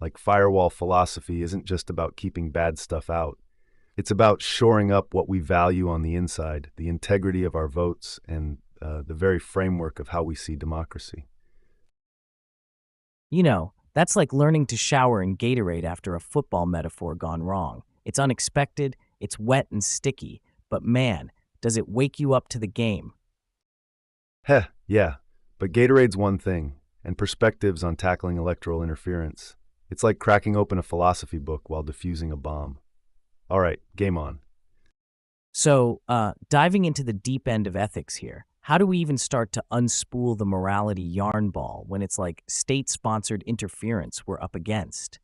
Like firewall philosophy isn't just about keeping bad stuff out. It's about shoring up what we value on the inside, the integrity of our votes and the very framework of how we see democracy. That's like learning to shower in Gatorade after a football metaphor gone wrong. It's unexpected, it's wet and sticky, but man, does it wake you up to the game. Heh, yeah, but Gatorade's one thing, and perspectives on tackling electoral interference. It's like cracking open a philosophy book while defusing a bomb. All right, game on. So, diving into the deep end of ethics here, how do we even start to unspool the morality yarn ball when it's like state-sponsored interference we're up against?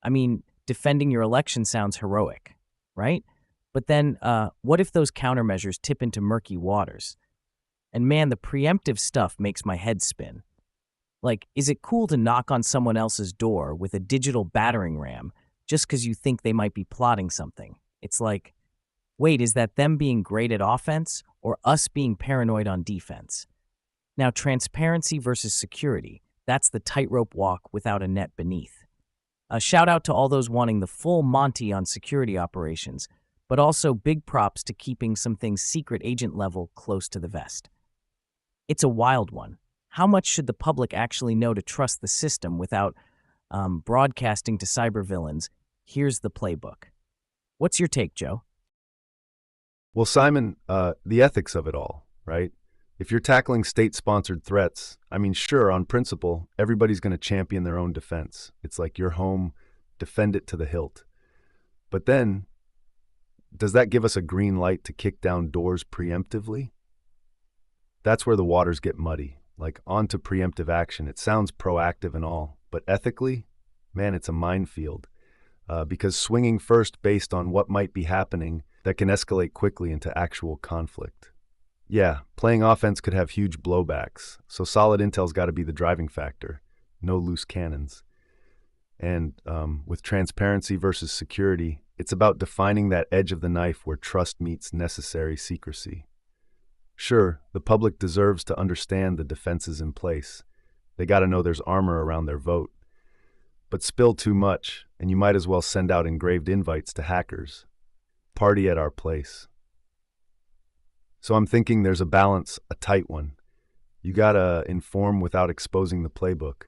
I mean, defending your election sounds heroic, right? But then, what if those countermeasures tip into murky waters? And man, the preemptive stuff makes my head spin. Like, is it cool to knock on someone else's door with a digital battering ram just because you think they might be plotting something? It's like, wait, is that them being great at offense or us being paranoid on defense? Now, transparency versus security, that's the tightrope walk without a net beneath. A shout out to all those wanting the full Monty on security operations, but also big props to keeping some things secret agent level close to the vest. It's a wild one. How much should the public actually know to trust the system without broadcasting to cybervillains? Here's the playbook. What's your take, Joe? Well, Simon, the ethics of it all, right? If you're tackling state-sponsored threats, I mean, sure, on principle, everybody's going to champion their own defense. It's like your home, defend it to the hilt. But then, does that give us a green light to kick down doors preemptively? That's where the waters get muddy. Like, on to preemptive action. It sounds proactive and all, but ethically, man, it's a minefield. Because swinging first based on what might be happening, that can escalate quickly into actual conflict. Yeah, playing offense could have huge blowbacks, so solid intel's got to be the driving factor. No loose cannons. And with transparency versus security, it's about defining that edge of the knife where trust meets necessary secrecy. Sure, the public deserves to understand the defenses in place. They got to know there's armor around their vote. But spill too much, and you might as well send out engraved invites to hackers. Party at our place. So I'm thinking there's a balance, a tight one. You gotta inform without exposing the playbook.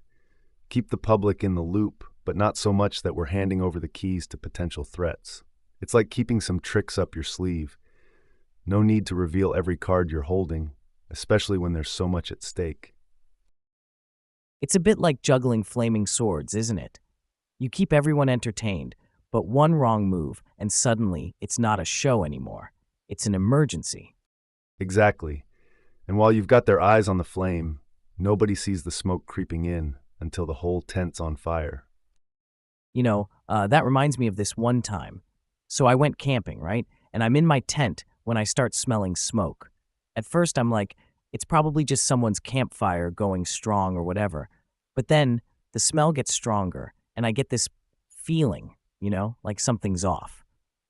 Keep the public in the loop, but not so much that we're handing over the keys to potential threats. It's like keeping some tricks up your sleeve. No need to reveal every card you're holding, especially when there's so much at stake. It's a bit like juggling flaming swords, isn't it? You keep everyone entertained, but one wrong move, and suddenly it's not a show anymore. It's an emergency. Exactly. And while you've got their eyes on the flame, nobody sees the smoke creeping in until the whole tent's on fire. That reminds me of this one time. So I went camping, right? And I'm in my tent when I start smelling smoke. At first, I'm like, it's probably just someone's campfire going strong or whatever. But then the smell gets stronger, and I get this feeling, like something's off.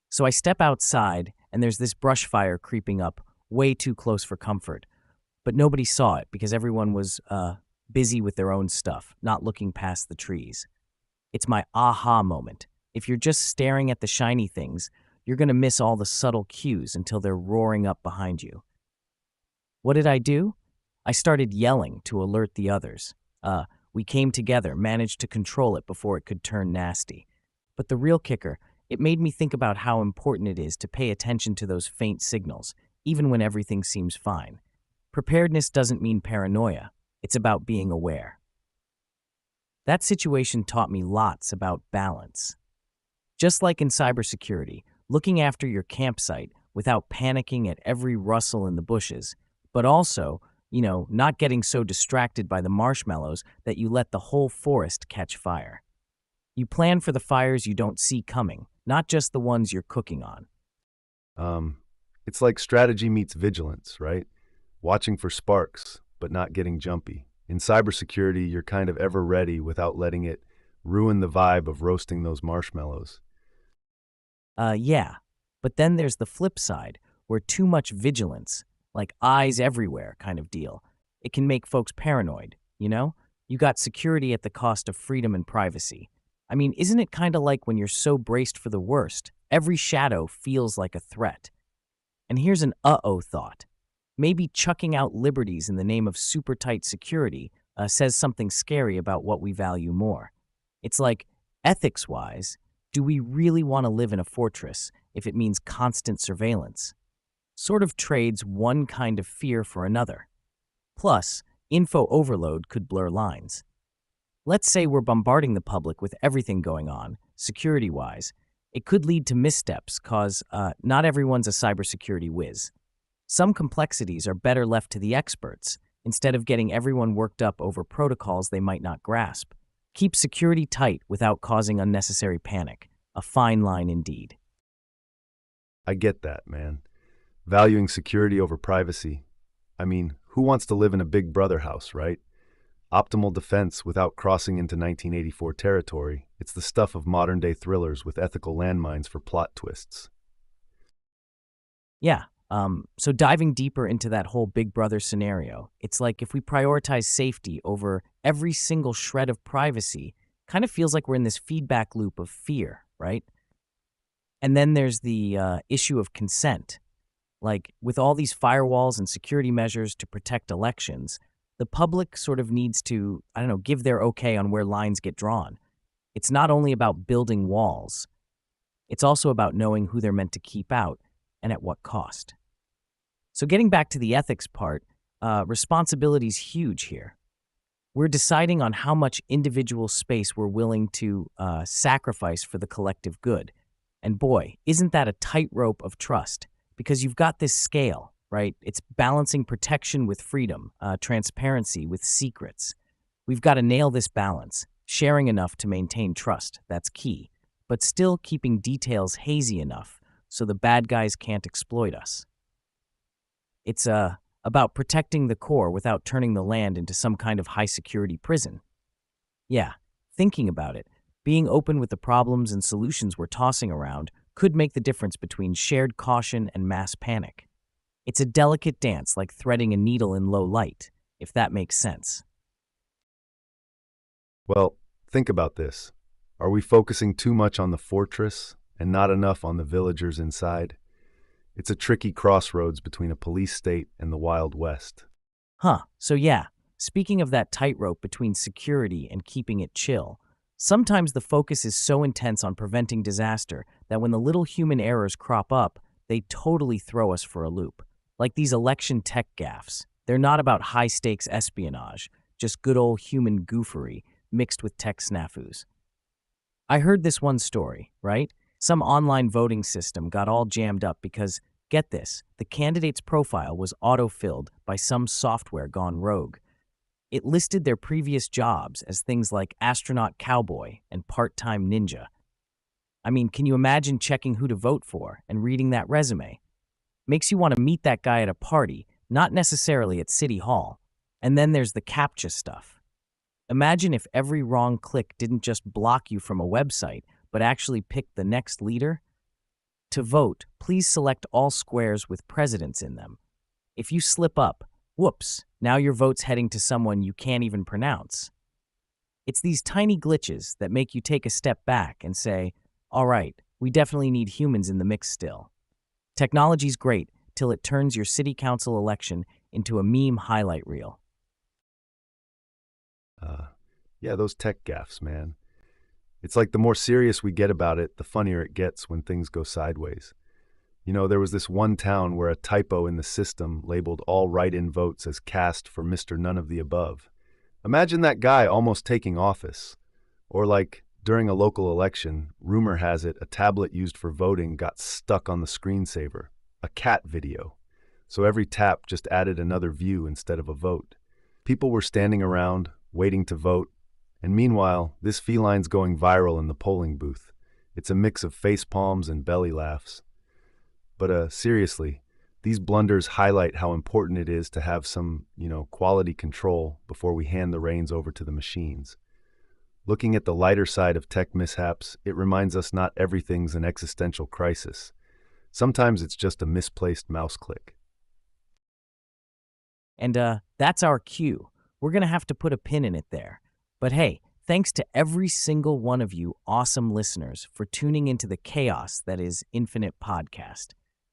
So I step outside, and there's this brush fire creeping up, way too close for comfort. But nobody saw it because everyone was busy with their own stuff, not looking past the trees. It's my aha moment. If you're just staring at the shiny things, you're going to miss all the subtle cues until they're roaring up behind you. What did I do? I started yelling to alert the others. We came together, managed to control it before it could turn nasty. But the real kicker, it made me think about how important it is to pay attention to those faint signals, even when everything seems fine. Preparedness doesn't mean paranoia. It's about being aware. That situation taught me lots about balance. Just like in cybersecurity, looking after your campsite without panicking at every rustle in the bushes, but also, not getting so distracted by the marshmallows that you let the whole forest catch fire. You plan for the fires you don't see coming, not just the ones you're cooking on. It's like strategy meets vigilance, right? Watching for sparks, but not getting jumpy. In cybersecurity, you're kind of ever ready without letting it ruin the vibe of roasting those marshmallows. Yeah, but then there's the flip side, where too much vigilance, like eyes everywhere kind of deal, it can make folks paranoid, You got security at the cost of freedom and privacy. I mean, isn't it kind of like when you're so braced for the worst, every shadow feels like a threat? And here's an uh-oh thought. Maybe chucking out liberties in the name of super tight security says something scary about what we value more. It's like, ethics wise, do we really want to live in a fortress if it means constant surveillance? Sort of trades one kind of fear for another. Plus, info overload could blur lines. Let's say we're bombarding the public with everything going on, security wise. It could lead to missteps, cause not everyone's a cybersecurity whiz. Some complexities are better left to the experts, instead of getting everyone worked up over protocols they might not grasp. Keep security tight without causing unnecessary panic. A fine line indeed. I get that, man. Valuing security over privacy. I mean, who wants to live in a Big Brother house, right? Optimal defense without crossing into 1984 territory. It's the stuff of modern-day thrillers with ethical landmines for plot twists. Yeah, so diving deeper into that whole Big Brother scenario, it's like if we prioritize safety over every single shred of privacy, kind of feels like we're in this feedback loop of fear, right? And then there's the issue of consent. Like, with all these firewalls and security measures to protect elections, the public sort of needs to, I don't know, give their okay on where lines get drawn. It's not only about building walls, it's also about knowing who they're meant to keep out and at what cost. So getting back to the ethics part, responsibility's huge here. We're deciding on how much individual space we're willing to sacrifice for the collective good. And boy, isn't that a tightrope of trust? Because you've got this scale, right? It's balancing protection with freedom, transparency with secrets. We've got to nail this balance, sharing enough to maintain trust, that's key, but still keeping details hazy enough so the bad guys can't exploit us. It's about protecting the core without turning the land into some kind of high-security prison. Yeah, thinking about it, being open with the problems and solutions we're tossing around could make the difference between shared caution and mass panic. It's a delicate dance like threading a needle in low light, if that makes sense. Well, think about this. Are we focusing too much on the fortress and not enough on the villagers inside? It's a tricky crossroads between a police state and the Wild West. So yeah, speaking of that tightrope between security and keeping it chill, sometimes the focus is so intense on preventing disaster that when the little human errors crop up, they totally throw us for a loop. Like these election tech gaffes. They're not about high-stakes espionage, just good old human goofery mixed with tech snafus. I heard this one story, right? Some online voting system got all jammed up because, get this, the candidate's profile was auto-filled by some software gone rogue. It listed their previous jobs as things like astronaut cowboy and part-time ninja. I mean, can you imagine checking who to vote for and reading that resume? Makes you want to meet that guy at a party, not necessarily at City Hall. And then there's the CAPTCHA stuff. Imagine if every wrong click didn't just block you from a website, but actually picked the next leader. To vote, please select all squares with presidents in them. If you slip up, whoops, now your vote's heading to someone you can't even pronounce. It's these tiny glitches that make you take a step back and say, all right, we definitely need humans in the mix still. Technology's great till it turns your city council election into a meme highlight reel. Yeah, those tech gaffes, man. It's like the more serious we get about it, the funnier it gets when things go sideways. You know, there was this one town where a typo in the system labeled all write-in votes as cast for Mr. None of the Above. Imagine that guy almost taking office. Or like, during a local election, rumor has it a tablet used for voting got stuck on the screensaver, a cat video. So every tap just added another view instead of a vote. People were standing around, waiting to vote, and meanwhile, this feline's going viral in the polling booth. It's a mix of face palms and belly laughs. But seriously, these blunders highlight how important it is to have some, quality control before we hand the reins over to the machines. Looking at the lighter side of tech mishaps, it reminds us not everything's an existential crisis. Sometimes it's just a misplaced mouse click. And that's our cue. We're going to have to put a pin in it there. But hey, thanks to every single one of you awesome listeners for tuning into the chaos that is Infinite Podcast.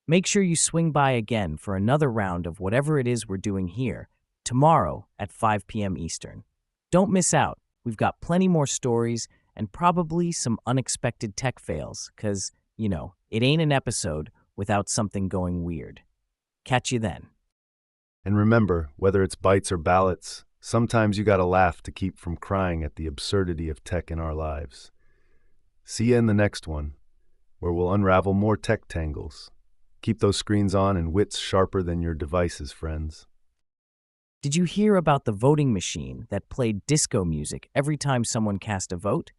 Make sure you swing by again for another round of whatever it is we're doing here, tomorrow at 5 p.m. Eastern. Don't miss out. We've got plenty more stories and probably some unexpected tech fails, because, it ain't an episode without something going weird. Catch you then. And remember, whether it's bites or ballots, sometimes you gotta laugh to keep from crying at the absurdity of tech in our lives. See you in the next one, where we'll unravel more tech tangles. Keep those screens on and wits sharper than your devices, friends. Did you hear about the voting machine that played disco music every time someone cast a vote?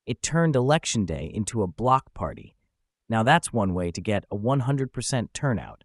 It turned Election Day into a block party. Now that's one way to get a 100% turnout.